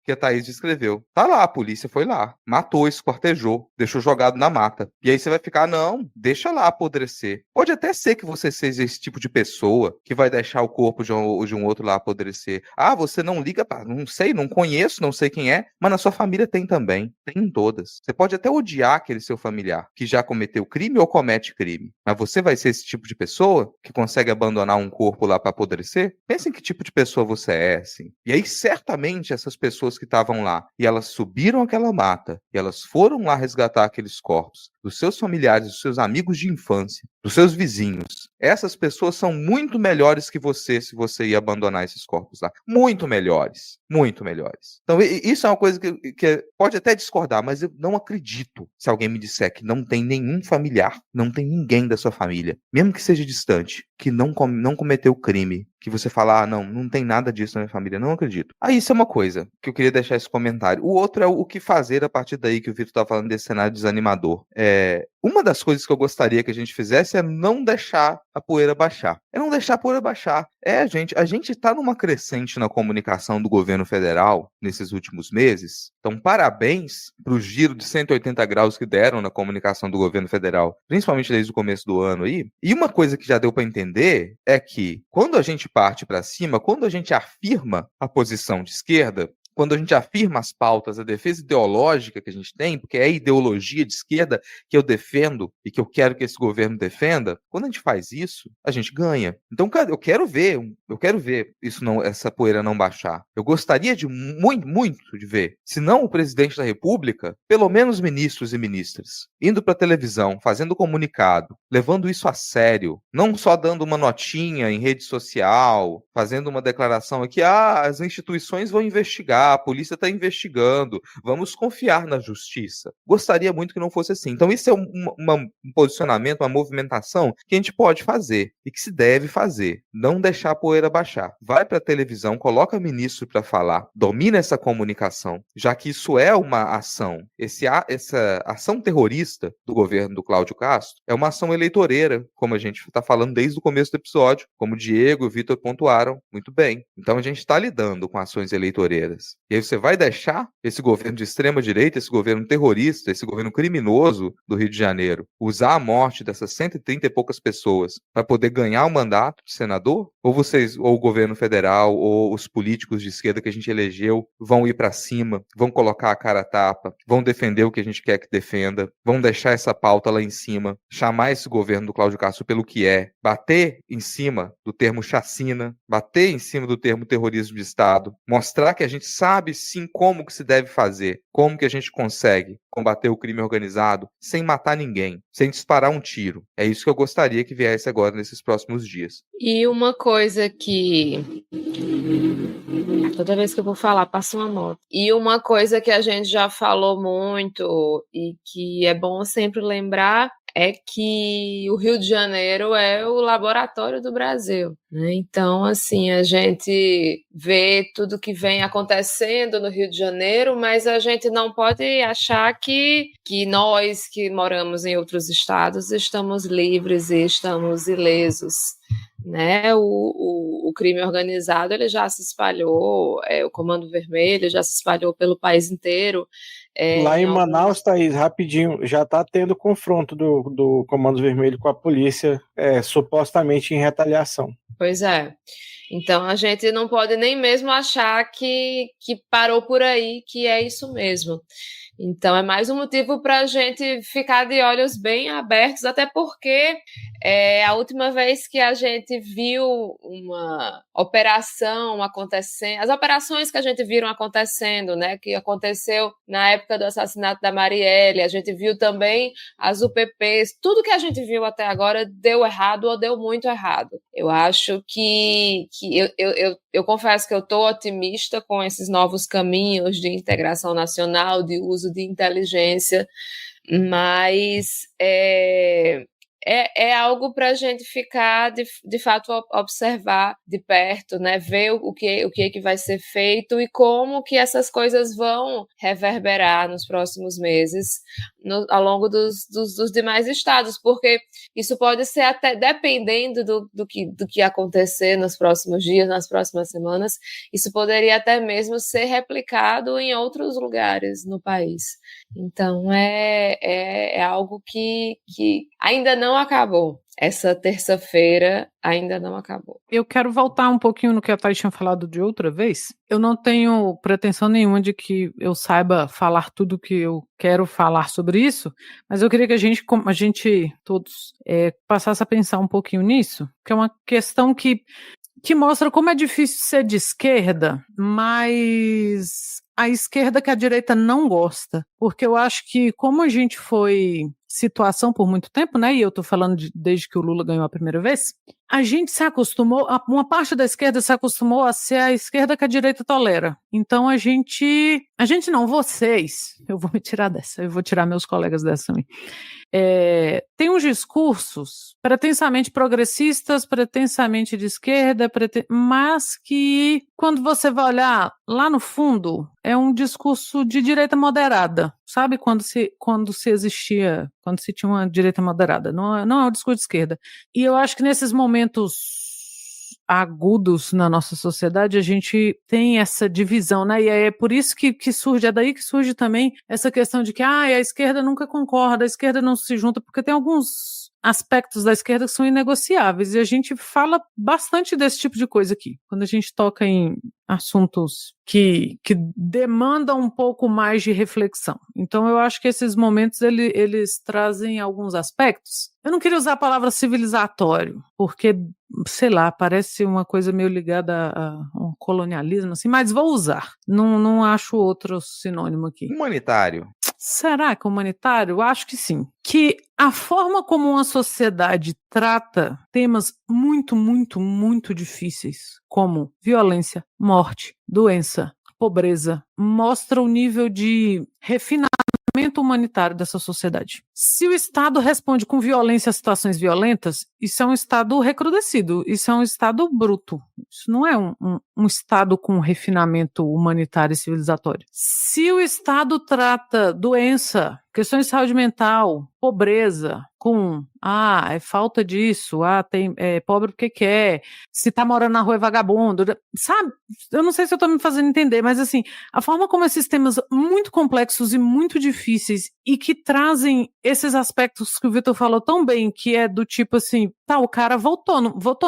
Que a Thaís descreveu. Tá lá, a polícia foi lá, matou, esquartejou, deixou jogado na mata. E aí você vai ficar, não, deixa lá apodrecer. Pode até ser que você seja esse tipo de pessoa que vai deixar o corpo de um outro lá apodrecer. Você não liga pra... Não sei, não conheço, não sei quem é, mas na sua família tem também. Tem em todas. Você pode até odiar aquele seu familiar que já cometeu crime ou comete crime. Mas você vai ser esse tipo de pessoa que consegue abandonar um corpo lá pra apodrecer? Pensa em que tipo de pessoa você é, assim. E aí, certamente, essas pessoas que estavam lá, e elas subiram aquela mata, e elas foram lá resgatar aqueles corpos dos seus familiares, dos seus amigos de infância, dos seus vizinhos. Essas pessoas são muito melhores que você, se você ia abandonar esses corpos lá. Muito melhores. Muito melhores. Então, isso é uma coisa que pode até discordar, mas eu não acredito se alguém me disser que não tem nenhum familiar, não tem ninguém da sua família, mesmo que seja distante, que não cometeu crime, que você fala, não tem nada disso na minha família, não acredito. Isso é uma coisa que eu queria deixar esse comentário. O outro é o que fazer a partir daí que o Vitor tá falando desse cenário desanimador. uma das coisas que eu gostaria que a gente fizesse é não deixar a poeira baixar. É não deixar a poeira baixar. A gente está numa crescente na comunicação do governo federal nesses últimos meses. Então, parabéns para o giro de 180 graus que deram na comunicação do governo federal, principalmente desde o começo do ano aí. E uma coisa que já deu para entender é que quando a gente parte para cima, quando a gente afirma a posição de esquerda, quando a gente afirma as pautas, a defesa ideológica que a gente tem, porque é a ideologia de esquerda que eu defendo e que eu quero que esse governo defenda, quando a gente faz isso, a gente ganha. Então, eu quero ver isso essa poeira não baixar. Eu gostaria de muito de ver, se não o presidente da República, pelo menos ministros e ministras, indo para a televisão, fazendo comunicado, levando isso a sério, não só dando uma notinha em rede social, fazendo uma declaração aqui, as instituições vão investigar, a polícia está investigando, vamos confiar na justiça. Gostaria muito que não fosse assim. Então isso é um posicionamento, uma movimentação que a gente pode fazer e que se deve fazer. Não deixar a poeira baixar. Vai para a televisão, coloca ministro para falar, domina essa comunicação, já que isso é uma ação. Essa ação terrorista do governo do Cláudio Castro é uma ação eleitoreira, como a gente está falando desde o começo do episódio, como o Diego e o Vitor pontuaram muito bem. Então a gente está lidando com ações eleitoreiras. E aí você vai deixar esse governo de extrema-direita, esse governo terrorista, esse governo criminoso do Rio de Janeiro, usar a morte dessas 130 e poucas pessoas para poder ganhar o mandato de senador? Ou o governo federal, ou os políticos de esquerda que a gente elegeu vão ir para cima, vão colocar a cara a tapa, vão defender o que a gente quer que defenda, vão deixar essa pauta lá em cima, chamar esse governo do Cláudio Castro pelo que é, bater em cima do termo chacina, bater em cima do termo terrorismo de Estado, mostrar que a gente sabe sim como que se deve fazer, como que a gente consegue combater o crime organizado sem matar ninguém, sem disparar um tiro. É isso que eu gostaria que viesse agora nesses próximos dias. E uma coisa que toda vez que eu vou falar, passa uma moto. E uma coisa que a gente já falou muito e que é bom sempre lembrar é que o Rio de Janeiro é o laboratório do Brasil, né? Então, assim, a gente vê tudo que vem acontecendo no Rio de Janeiro, mas a gente não pode achar que nós que moramos em outros estados estamos livres e estamos ilesos, né? O crime organizado ele já se espalhou, o Comando Vermelho já se espalhou pelo país inteiro. Lá em Manaus, Thaís, rapidinho, já está tendo confronto do Comando Vermelho com a polícia, supostamente em retaliação. Pois é. Então a gente não pode nem mesmo achar que parou por aí, que é isso mesmo. Então é mais um motivo para a gente ficar de olhos bem abertos, até porque a última vez que a gente viu uma operação acontecendo, as operações que a gente viram acontecendo, né, que aconteceu na época do assassinato da Marielle, a gente viu também as UPPs, tudo que a gente viu até agora deu errado ou deu muito errado. Eu acho que eu confesso que eu estou otimista com esses novos caminhos de integração nacional, de uso de inteligência, mas é algo para a gente ficar, de fato, observar de perto, né? Ver o que é que vai ser feito e como que essas coisas vão reverberar nos próximos meses ao longo dos demais estados, porque isso pode ser até, dependendo do que acontecer nos próximos dias, nas próximas semanas, isso poderia até mesmo ser replicado em outros lugares no país. Então, é algo que ainda não acabou. Essa terça-feira ainda não acabou. Eu quero voltar um pouquinho no que a Thaís tinha falado de outra vez. Eu não tenho pretensão nenhuma de que eu saiba falar tudo que eu quero falar sobre isso, mas eu queria que a gente todos passasse a pensar um pouquinho nisso, que é uma questão que mostra como é difícil ser de esquerda, mas a esquerda que a direita não gosta, porque eu acho que como a gente foi situação por muito tempo, né, e eu tô falando desde que o Lula ganhou a primeira vez, a gente se acostumou, uma parte da esquerda se acostumou a ser a esquerda que a direita tolera. Então a gente não, vocês, eu vou me tirar dessa, eu vou tirar meus colegas dessa também. Tem uns discursos pretensamente progressistas, pretensamente de esquerda, mas que quando você vai olhar lá no fundo, é um discurso de direita moderada, sabe? Quando se tinha uma direita moderada, não é um discurso de esquerda. E eu acho que nesses momentos agudos na nossa sociedade, a gente tem essa divisão, né? E é por isso que surge, é daí que surge também essa questão de que a esquerda nunca concorda, a esquerda não se junta, porque tem alguns aspectos da esquerda que são inegociáveis, e a gente fala bastante desse tipo de coisa aqui, quando a gente toca em assuntos que demandam um pouco mais de reflexão. Então eu acho que esses momentos eles trazem alguns aspectos. Eu não queria usar a palavra civilizatório, porque, sei lá, parece uma coisa meio ligada a um colonialismo, assim, mas vou usar. Não acho outro sinônimo aqui. Humanitário. Será que humanitário? Eu acho que sim. Que a forma como uma sociedade trata temas muito, muito, muito difíceis, como violência, morte, doença, pobreza, mostra o nível de refinamento humanitário dessa sociedade. Se o Estado responde com violência a situações violentas, isso é um Estado recrudescido, isso é um Estado bruto. Isso não é um Estado com refinamento humanitário e civilizatório. Se o Estado trata doença, questões de saúde mental, pobreza, com é falta disso, é pobre porque quer, se tá morando na rua é vagabundo, sabe? Eu não sei se eu tô me fazendo entender, mas assim, a forma como esses temas muito complexos e muito difíceis e que trazem esses aspectos que o Vitor falou tão bem, que é do tipo assim, o cara votou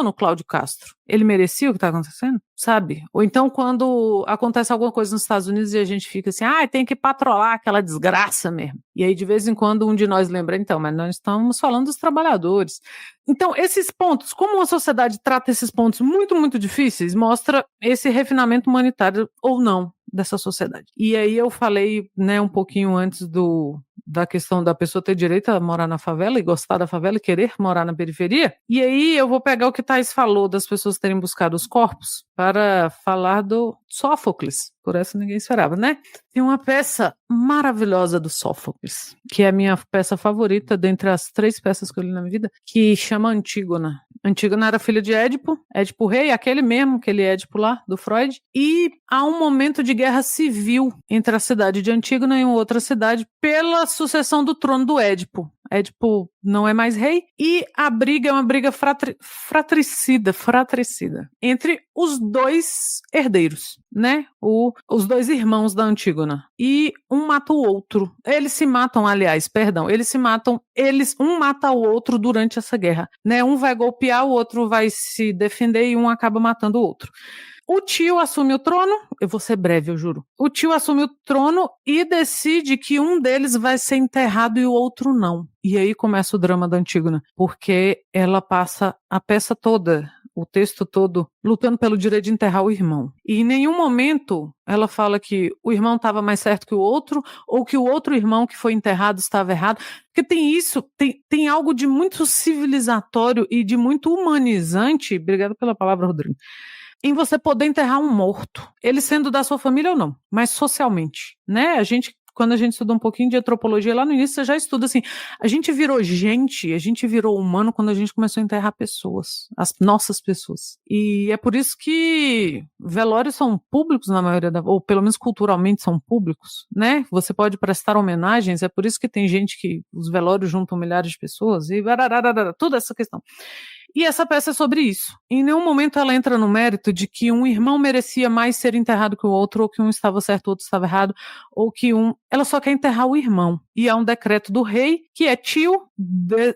no Cláudio Castro. Ele merecia o que está acontecendo? Sabe? Ou então quando acontece alguma coisa nos Estados Unidos e a gente fica assim, tem que patrolar aquela desgraça mesmo. E aí de vez em quando um de nós lembra, então, mas nós estamos falando dos trabalhadores. Então esses pontos, como uma sociedade trata esses pontos muito, muito difíceis, mostra esse refinamento humanitário ou não dessa sociedade. E aí eu falei, um pouquinho antes da questão da pessoa ter direito a morar na favela e gostar da favela e querer morar na periferia. E aí eu vou pegar o que Thais falou das pessoas terem buscado os corpos para falar do Sófocles. Por essa ninguém esperava, né? Tem uma peça maravilhosa do Sófocles, que é a minha peça favorita dentre as 3 peças que eu li na minha vida, que chama Antígona. Antígona era filha de Édipo Rei, aquele Édipo lá, do Freud, e há um momento de guerra civil entre a cidade de Antígona e uma outra cidade pela sucessão do trono do Édipo. Édipo não é mais rei, e a briga é uma briga fratricida entre os 2 herdeiros, né? Os 2 irmãos da Antígona. E um mata o outro. Eles se matam, um mata o outro durante essa guerra, né? Um vai golpear, o outro vai se defender e um acaba matando o outro. O tio assume o trono, eu vou ser breve, eu juro. O tio assume o trono e decide que um deles vai ser enterrado e o outro não. E aí começa o drama da Antígona, porque ela passa a peça toda, o texto todo, lutando pelo direito de enterrar o irmão. E em nenhum momento ela fala que o irmão estava mais certo que o outro, ou que o outro irmão que foi enterrado estava errado. Porque tem algo de muito civilizatório e de muito humanizante, obrigado pela palavra, Rodrigo, em você poder enterrar um morto, ele sendo da sua família ou não, mas socialmente, né? Quando a gente estuda um pouquinho de antropologia, lá no início você já estuda assim, a gente virou humano quando a gente começou a enterrar pessoas, as nossas pessoas. E é por isso que velórios são públicos na maioria ou pelo menos culturalmente são públicos, né? Você pode prestar homenagens, é por isso que tem gente que os velórios juntam milhares de pessoas e toda essa questão. E essa peça é sobre isso. Em nenhum momento ela entra no mérito de que um irmão merecia mais ser enterrado que o outro, ou que um estava certo, o outro estava errado, ou que ela só quer enterrar o irmão. E há um decreto do rei, que é tio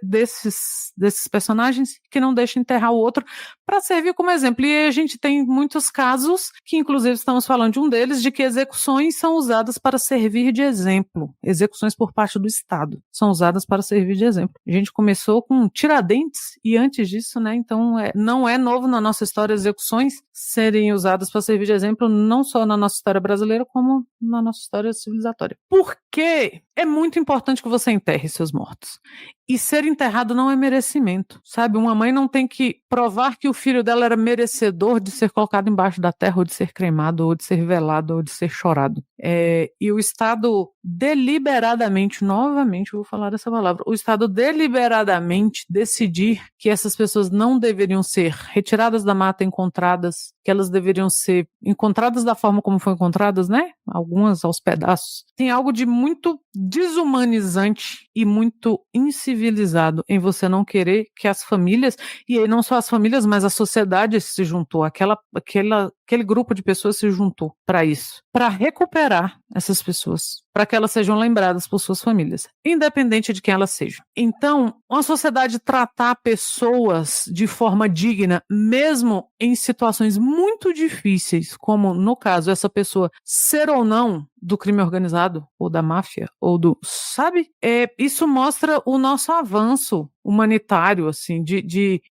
desses personagens, que não deixa enterrar o outro, para servir como exemplo. E aí a gente tem muitos casos, que inclusive estamos falando de um deles, de que execuções são usadas para servir de exemplo. Execuções por parte do Estado são usadas para servir de exemplo. A gente começou com Tiradentes, e antes disso, né, então não é novo na nossa história execuções serem usadas para servir de exemplo, não só na nossa história brasileira, como na nossa história civilizatória. Porque é muito importante que você enterre seus mortos. E ser enterrado não é merecimento, sabe? Uma mãe não tem que provar que o filho dela era merecedor de ser colocado embaixo da terra, ou de ser cremado, ou de ser velado, ou de ser chorado. E o Estado deliberadamente, novamente eu vou falar essa palavra, o Estado deliberadamente decidir que essas pessoas não deveriam ser retiradas da mata, encontradas, que elas deveriam ser encontradas da forma como foram encontradas, né? Algumas aos pedaços. Tem algo de muito desumanizante e muito incivilizado em você não querer que as famílias, e aí não só as famílias, mas a sociedade se juntou, aquele grupo de pessoas se juntou para isso, para recuperar essas pessoas, para que elas sejam lembradas por suas famílias, independente de quem elas sejam. Então, uma sociedade tratar pessoas de forma digna, mesmo em situações muito difíceis, como no caso essa pessoa ser ou não do crime organizado, ou da máfia, ou do... Sabe? Isso mostra o nosso avanço humanitário, assim,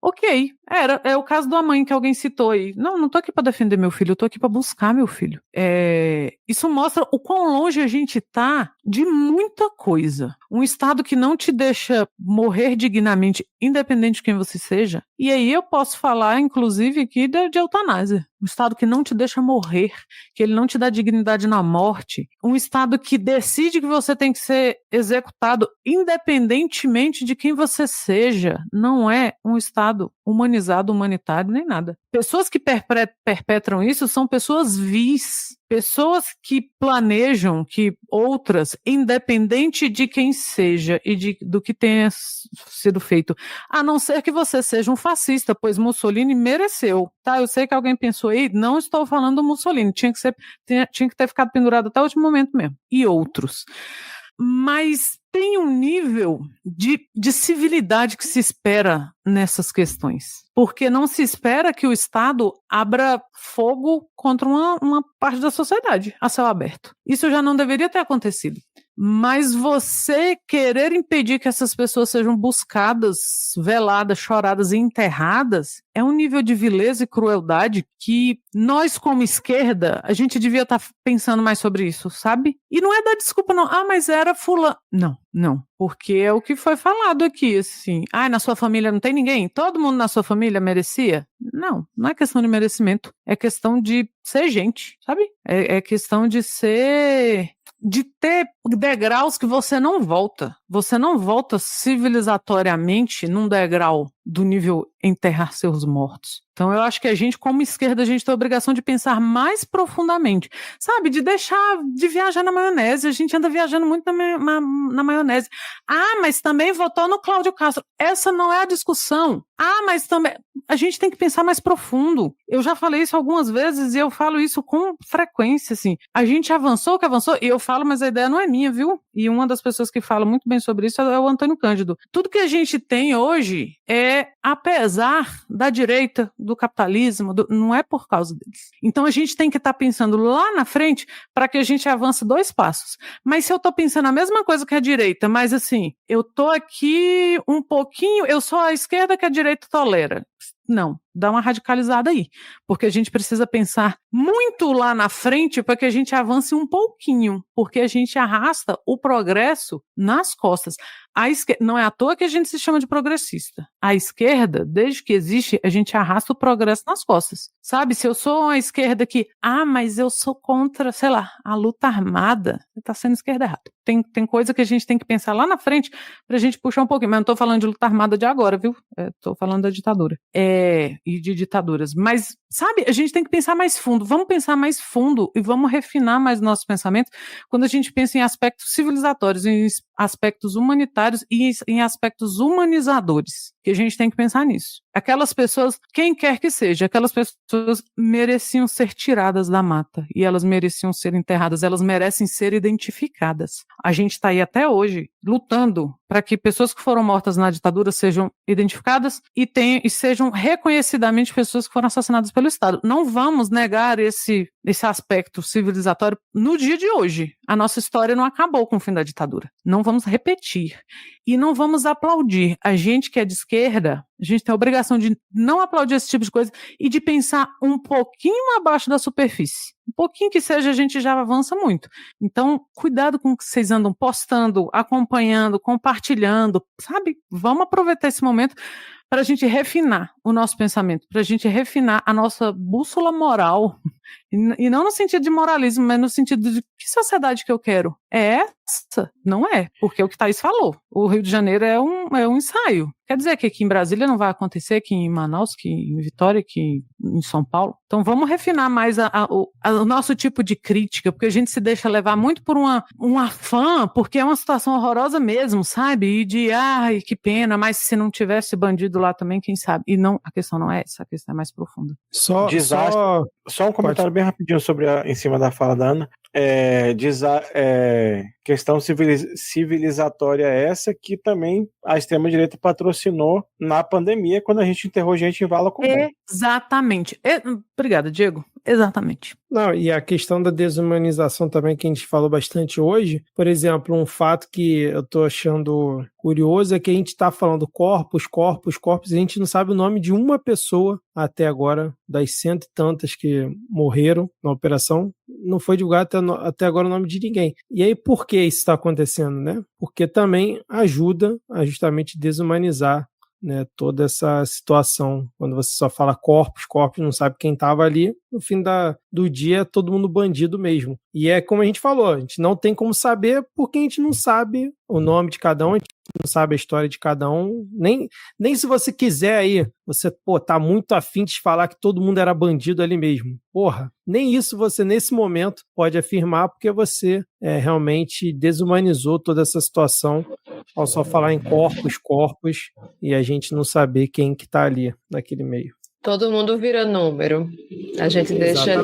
ok, é o caso da mãe que alguém citou aí. Não tô aqui para defender meu filho, eu tô aqui para buscar meu filho. Isso mostra o quão longe a gente tá de muita coisa. Um Estado que não te deixa morrer dignamente, independente de quem você seja. E aí eu posso falar, inclusive, aqui de eutanásia. Um Estado que não te deixa morrer, que ele não te dá dignidade na morte. Um Estado que decide que você tem que ser executado independentemente de quem você seja. Não é um Estado humanizado, humanitário, nem nada. Pessoas que perpetram isso são pessoas vis. Pessoas que planejam que outras, independente de quem seja e do que tenha sido feito, a não ser que você seja um fascista, pois Mussolini mereceu, tá? Eu sei que alguém pensou aí, não estou falando do Mussolini, tinha que ter ficado pendurado até o último momento mesmo, e outros. Mas tem um nível de civilidade que se espera nessas questões. Porque não se espera que o Estado abra fogo contra uma parte da sociedade a céu aberto. Isso já não deveria ter acontecido. Mas você querer impedir que essas pessoas sejam buscadas, veladas, choradas e enterradas é um nível de vileza e crueldade que nós, como esquerda, a gente devia estar pensando mais sobre isso, sabe? E não é dar desculpa, não. Mas era fulano. Não. Porque é o que foi falado aqui, assim. Na sua família não tem ninguém? Todo mundo na sua família merecia? Não é questão de merecimento. É questão de ser gente, sabe? É questão de ter degraus que você não volta. Você não volta civilizatoriamente num degrau do nível enterrar seus mortos. Então eu acho que a gente, como esquerda, a gente tem a obrigação de pensar mais profundamente, sabe? De viajar na maionese. A gente anda viajando muito na maionese. Mas também votou no Cláudio Castro. Essa não é a discussão. Mas também... A gente tem que pensar mais profundo. Eu já falei isso algumas vezes e eu falo isso com frequência, assim. A gente avançou o que avançou, e eu falo, mas a ideia não é minha, viu? E uma das pessoas que fala muito bem sobre isso é o Antônio Cândido. Tudo que a gente tem hoje apesar da direita, do capitalismo, não é por causa deles. Então a gente tem que estar pensando lá na frente para que a gente avance 2 passos. Mas se eu estou pensando a mesma coisa que a direita, mas assim, eu estou aqui um pouquinho, eu sou a esquerda que a direita tolera. Não, dá uma radicalizada aí, porque a gente precisa pensar muito lá na frente para que a gente avance um pouquinho, porque a gente arrasta o progresso nas costas. Não é à toa que a gente se chama de progressista. A esquerda, desde que existe, a gente arrasta o progresso nas costas. Sabe, se eu sou uma esquerda que, mas eu sou contra, sei lá, a luta armada, você está sendo esquerda errada. Tem coisa que a gente tem que pensar lá na frente pra gente puxar um pouquinho, mas não estou falando de luta armada de agora, viu? Estou falando da ditadura. E de ditaduras. Mas, sabe, a gente tem que pensar mais fundo. Vamos pensar mais fundo e vamos refinar mais nossos pensamentos quando a gente pensa em aspectos civilizatórios, em aspectos humanitários e em aspectos humanizadores. Que a gente tem que pensar nisso. Aquelas pessoas, quem quer que seja, aquelas pessoas mereciam ser tiradas da mata e elas mereciam ser enterradas, elas merecem ser identificadas. A gente está aí até hoje lutando para que pessoas que foram mortas na ditadura sejam identificadas e sejam reconhecidamente pessoas que foram assassinadas pelo Estado. Não vamos negar esse aspecto civilizatório no dia de hoje. A nossa história não acabou com o fim da ditadura. Não vamos repetir. E não vamos aplaudir. A gente que é de esquerda, A gente tem a obrigação de não aplaudir esse tipo de coisa e de pensar um pouquinho abaixo da superfície. Um pouquinho que seja, a gente já avança muito. Então, cuidado com o que vocês andam postando, acompanhando, compartilhando, sabe? Vamos aproveitar esse momento para a gente refinar o nosso pensamento, para a gente refinar a nossa bússola moral, e não no sentido de moralismo, mas no sentido de que sociedade que eu quero. É essa? Não é, porque é o que Thaís falou. O Rio de Janeiro é um ensaio. Quer dizer que aqui em Brasília não vai acontecer, aqui em Manaus, que em Vitória, que em São Paulo. Então vamos refinar mais o nosso tipo de crítica, porque a gente se deixa levar muito por um afã, porque é uma situação horrorosa mesmo, sabe? E de, ai, que pena, mas se não tivesse bandido lá também, quem sabe? E não, a questão não é essa, a questão é mais profunda. Só um comentário bem rapidinho em cima da fala da Ana. Questão civilizatória essa que também a extrema-direita patrocinou na pandemia, quando a gente enterrou gente em vala comum. Exatamente. Obrigada, Diego. Exatamente. Não, e a questão da desumanização também, que a gente falou bastante hoje. Por exemplo, um fato que eu tô achando curioso é que a gente tá falando corpos, e a gente não sabe o nome de uma pessoa até agora, das 100 e tantas que morreram na operação. Não foi divulgado até agora o nome de ninguém. E aí, por que isso está acontecendo, né? Porque também ajuda a justamente desumanizar, né, toda essa situação. Quando você só fala corpos, não sabe quem estava ali, no fim do dia é todo mundo bandido mesmo. E é como a gente falou, a gente não tem como saber porque a gente não sabe o nome de cada um, a gente não sabe a história de cada um, nem se você quiser aí, você, tá muito afim de falar que todo mundo era bandido ali mesmo. Porra, nem isso você nesse momento pode afirmar, porque você realmente desumanizou toda essa situação ao só falar em corpos, e a gente não saber quem que tá ali naquele meio. Todo mundo vira número. A gente deixa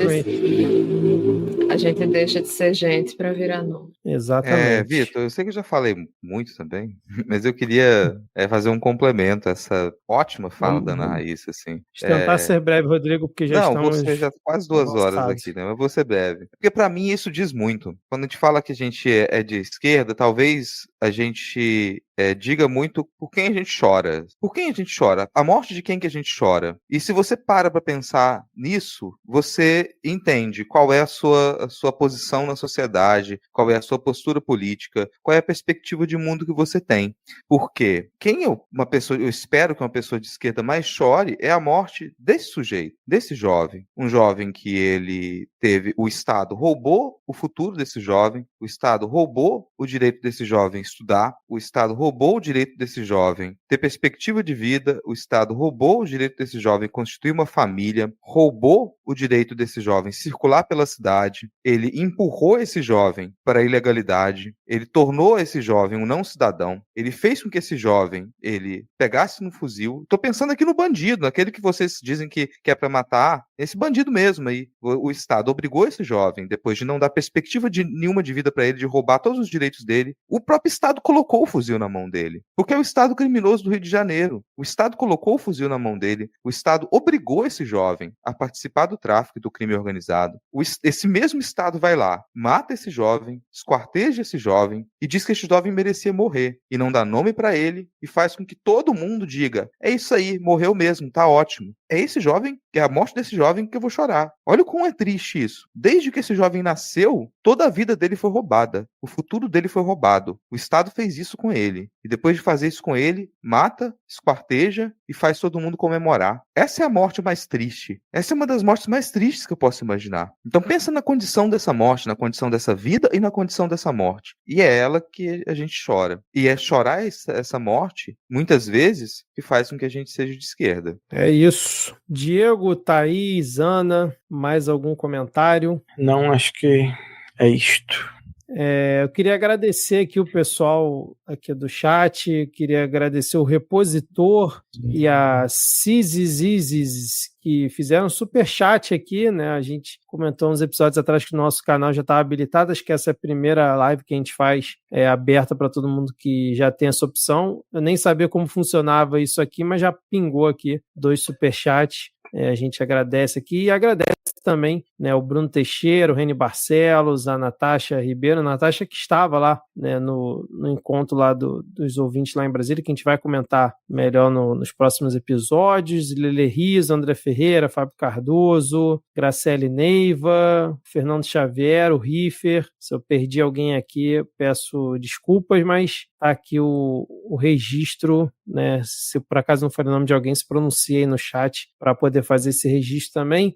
de ser gente para virar número. Exatamente. Vitor, eu sei que eu já falei muito também, mas eu queria fazer um complemento a essa ótima fala da Ana Raíssa, assim. Tentar ser breve, Rodrigo, porque já estamos... você já quase 2 horas aqui, né? Mas vou ser breve. Porque pra mim isso diz muito. Quando a gente fala que a gente é de esquerda, talvez a gente diga muito por quem a gente chora. Por quem a gente chora? A morte de quem que a gente chora? E se você para pra pensar nisso, você entende qual é a sua posição na sociedade, qual é a sua postura política, qual é a perspectiva de mundo que você tem. Porque eu espero que uma pessoa de esquerda mais chore é a morte desse sujeito, desse jovem. Um jovem que ele teve, o Estado roubou o futuro desse jovem, o Estado roubou o direito desse jovem estudar, o Estado roubou o direito desse jovem ter perspectiva de vida, o Estado roubou o direito desse jovem constituir uma família, roubou o direito desse jovem circular pela cidade, ele empurrou esse jovem para a ilegalidade, ele tornou esse jovem um não cidadão, ele fez com que esse jovem ele pegasse no fuzil. Tô pensando aqui no bandido, naquele que vocês dizem que é para matar, esse bandido mesmo aí. O Estado obrigou esse jovem, depois de não dar perspectiva nenhuma de vida para ele, de roubar todos os direitos dele, o próprio Estado colocou o fuzil na mão dele. Porque é o Estado criminoso do Rio de Janeiro. O Estado colocou o fuzil na mão dele, o Estado obrigou esse jovem a participar do tráfico e do crime organizado. Esse mesmo Estado vai lá, mata esse jovem, esquarteja esse jovem e diz que esse jovem merecia morrer. E não dá nome para ele e faz com que todo mundo diga: é isso aí, morreu mesmo, tá ótimo. É esse jovem, é a morte desse jovem que eu vou chorar. Olha o quão é triste isso. Desde que esse jovem nasceu, toda a vida dele foi roubada. O futuro dele foi roubado. O Estado fez isso com ele. E depois de fazer isso com ele, mata, esquarteja e faz todo mundo comemorar. Essa é a morte mais triste. Essa é uma das mortes mais tristes que eu posso imaginar. Então pensa na condição dessa morte, na condição dessa vida e na condição dessa morte. E é ela que a gente chora. E é chorar essa morte, muitas vezes, que faz com que a gente seja de esquerda. É isso. Diego, Thaís, Ana, mais algum comentário? Não, acho que é isto. Eu queria agradecer aqui o pessoal aqui do chat, queria agradecer o Repositor e a Cizizizis, que fizeram super chat aqui, né? A gente comentou uns episódios atrás que o nosso canal já está habilitado, acho que essa é a primeira live que a gente faz aberta para todo mundo que já tem essa opção. Eu nem sabia como funcionava isso aqui, mas já pingou aqui 2 super chats. A gente agradece aqui e agradece também, né, o Bruno Teixeira, o Reni Barcelos, a Natasha Ribeiro, a Natasha que estava lá, né, no encontro lá dos ouvintes lá em Brasília, que a gente vai comentar melhor nos próximos episódios, Lele Rios, André Ferreira, Fábio Cardoso, Graciele Neiva, Fernando Xavier, o Riffer. Se eu perdi alguém aqui, peço desculpas, mas tá aqui o registro, né? Se por acaso não for o nome de alguém, se pronuncia aí no chat para poder fazer esse registro também.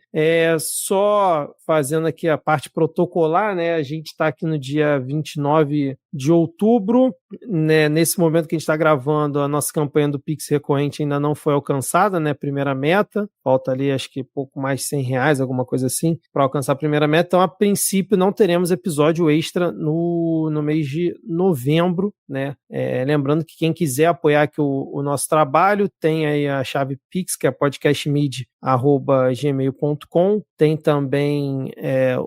Só fazendo aqui a parte protocolar, né? A gente está aqui no dia 29 de outubro, né? Nesse momento que a gente está gravando, a nossa campanha do Pix recorrente ainda não foi alcançada, né? Primeira meta, falta ali acho que pouco mais de R$100, alguma coisa assim, para alcançar a primeira meta. Então, a princípio, não teremos episódio extra no mês de novembro, né? Lembrando que quem quiser apoiar aqui o nosso trabalho, tem aí a chave Pix, que é podcastmid@gmail.com. Tem também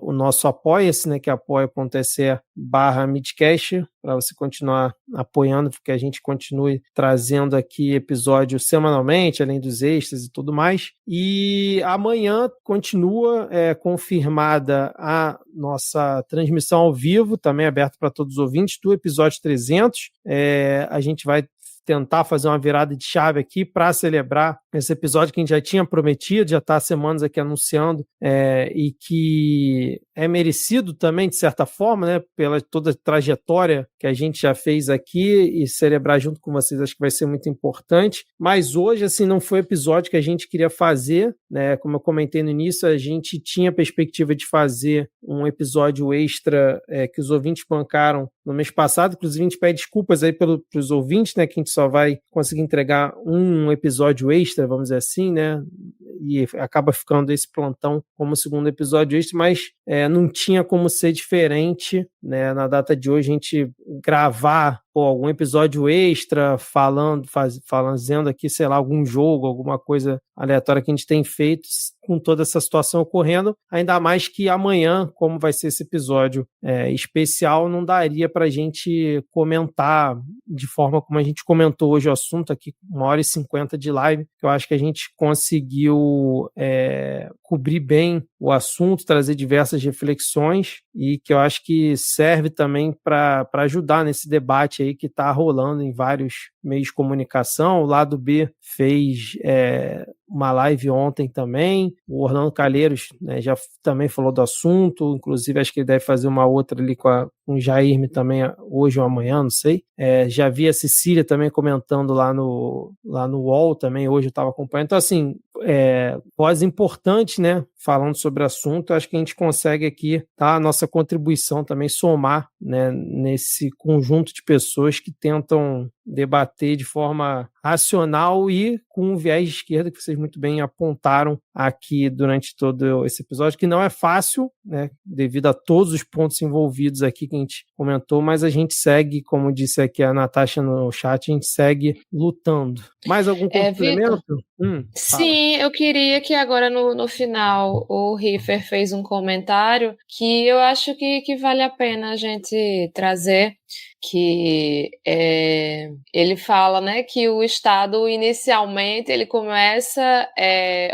o nosso Apoia-se, né, que é apoia.se/midcast, para você continuar apoiando, porque a gente continue trazendo aqui episódios semanalmente, além dos extras e tudo mais. E amanhã continua confirmada a nossa transmissão ao vivo, também aberta para todos os ouvintes, do episódio 300. A gente vai tentar fazer uma virada de chave aqui para celebrar esse episódio que a gente já tinha prometido, já está há semanas aqui anunciando, e que é merecido também, de certa forma, né, pela toda a trajetória que a gente já fez aqui, e celebrar junto com vocês acho que vai ser muito importante. Mas hoje, assim, não foi o episódio que a gente queria fazer, né? Como eu comentei no início, a gente tinha a perspectiva de fazer um episódio extra que os ouvintes bancaram no mês passado. Inclusive, a gente pede desculpas aí para os ouvintes, né, que a gente só vai conseguir entregar um episódio extra, vamos dizer assim, né? E acaba ficando esse plantão como segundo episódio extra, mas não tinha como ser diferente, né? Na data de hoje, a gente gravar algum episódio extra fazendo aqui, sei lá, algum jogo, alguma coisa aleatória que a gente tem feito com toda essa situação ocorrendo, ainda mais que amanhã, como vai ser esse episódio especial, não daria para a gente comentar de forma como a gente comentou hoje o assunto aqui, 1h50 de live, que eu acho que a gente conseguiu cobrir bem o assunto, trazer diversas reflexões, e que eu acho que serve também para ajudar nesse debate aí que está rolando em vários meios de comunicação. O Lado B fez uma live ontem também, o Orlando Calheiros, né, já também falou do assunto, inclusive acho que ele deve fazer uma outra ali com o Jair também hoje ou amanhã, não sei. Já vi a Cecília também comentando lá no UOL também, hoje eu estava acompanhando. Então, assim, voz importante, né, falando sobre o assunto. Acho que a gente consegue aqui a nossa contribuição também, somar, né, nesse conjunto de pessoas que tentam debater de forma racional e com um viés de esquerda, que vocês muito bem apontaram aqui durante todo esse episódio, que não é fácil, né, devido a todos os pontos envolvidos aqui que a gente comentou, mas a gente segue, como disse aqui a Natasha no chat, a gente segue lutando. Mais algum complemento? Sim, eu queria que agora no final o Riffer fez um comentário que eu acho que vale a pena a gente trazer, que ele fala, né, que o Estado inicialmente ele começa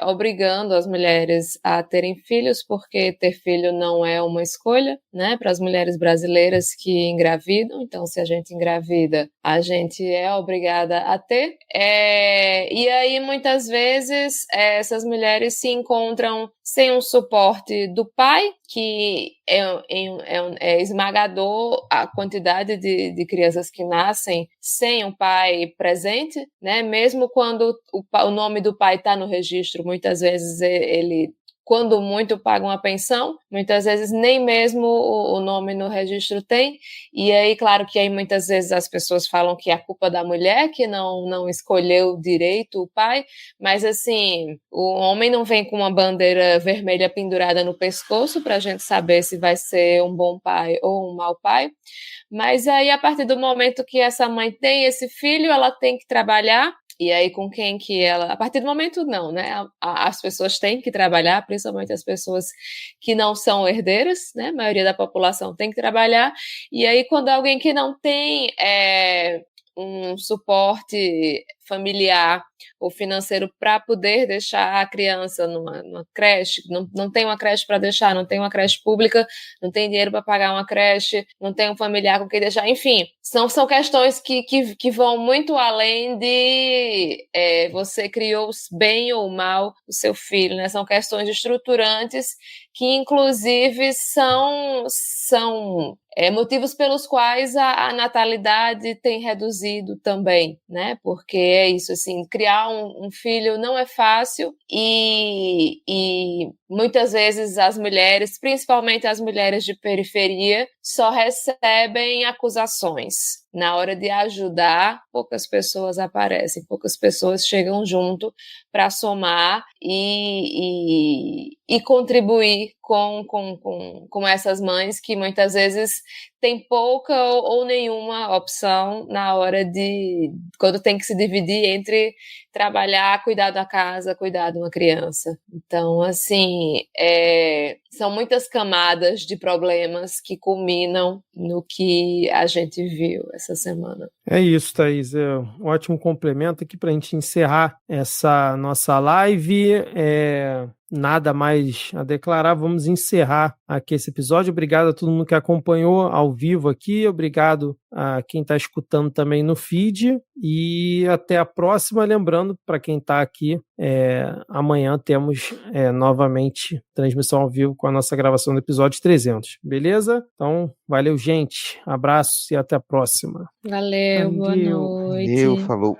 obrigando as mulheres a terem filhos, porque ter filho não é uma escolha, né, para as mulheres brasileiras que engravidam. Então, se a gente engravida, a gente é obrigada a ter. E aí, muitas vezes, essas mulheres se encontram sem um suporte do pai, que é esmagador a quantidade de crianças que nascem sem um pai presente, né? Mesmo quando o nome do pai está no registro, muitas vezes ele, quando muito, paga uma pensão, muitas vezes nem mesmo o nome no registro tem. E aí, claro que aí muitas vezes as pessoas falam que é a culpa da mulher, que não escolheu direito o pai, mas assim, o homem não vem com uma bandeira vermelha pendurada no pescoço para a gente saber se vai ser um bom pai ou um mau pai. Mas aí, a partir do momento que essa mãe tem esse filho, ela tem que trabalhar. E aí, com quem que ela... A partir do momento, não, né? As pessoas têm que trabalhar, principalmente as pessoas que não são herdeiras, né? A maioria da população tem que trabalhar. E aí, quando alguém que não tem um suporte familiar ou financeiro para poder deixar a criança numa creche, não tem uma creche para deixar, não tem uma creche pública, não tem dinheiro para pagar uma creche, não tem um familiar com quem deixar, enfim, são questões que vão muito além de você criou bem ou mal o seu filho, né? São questões estruturantes que, inclusive, são motivos pelos quais a natalidade tem reduzido também, né? Porque é isso, assim, criar um filho não é fácil e muitas vezes as mulheres, principalmente as mulheres de periferia, só recebem acusações. Na hora de ajudar, poucas pessoas aparecem, poucas pessoas chegam junto para somar e contribuir com essas mães que muitas vezes têm pouca ou nenhuma opção na hora quando tem que se dividir entre trabalhar, cuidar da casa, cuidar de uma criança. Então, assim, são muitas camadas de problemas que culminam no que a gente viu essa semana. É isso, Thaís. É um ótimo complemento aqui para a gente encerrar essa nossa live. Nada mais a declarar, vamos encerrar aqui esse episódio. Obrigado a todo mundo que acompanhou ao vivo aqui, obrigado a quem está escutando também no feed e até a próxima. Lembrando, para quem está aqui, amanhã temos novamente transmissão ao vivo com a nossa gravação do episódio 300, beleza? Então, valeu, gente, abraços e até a próxima. Valeu, boa noite. Valeu, falou.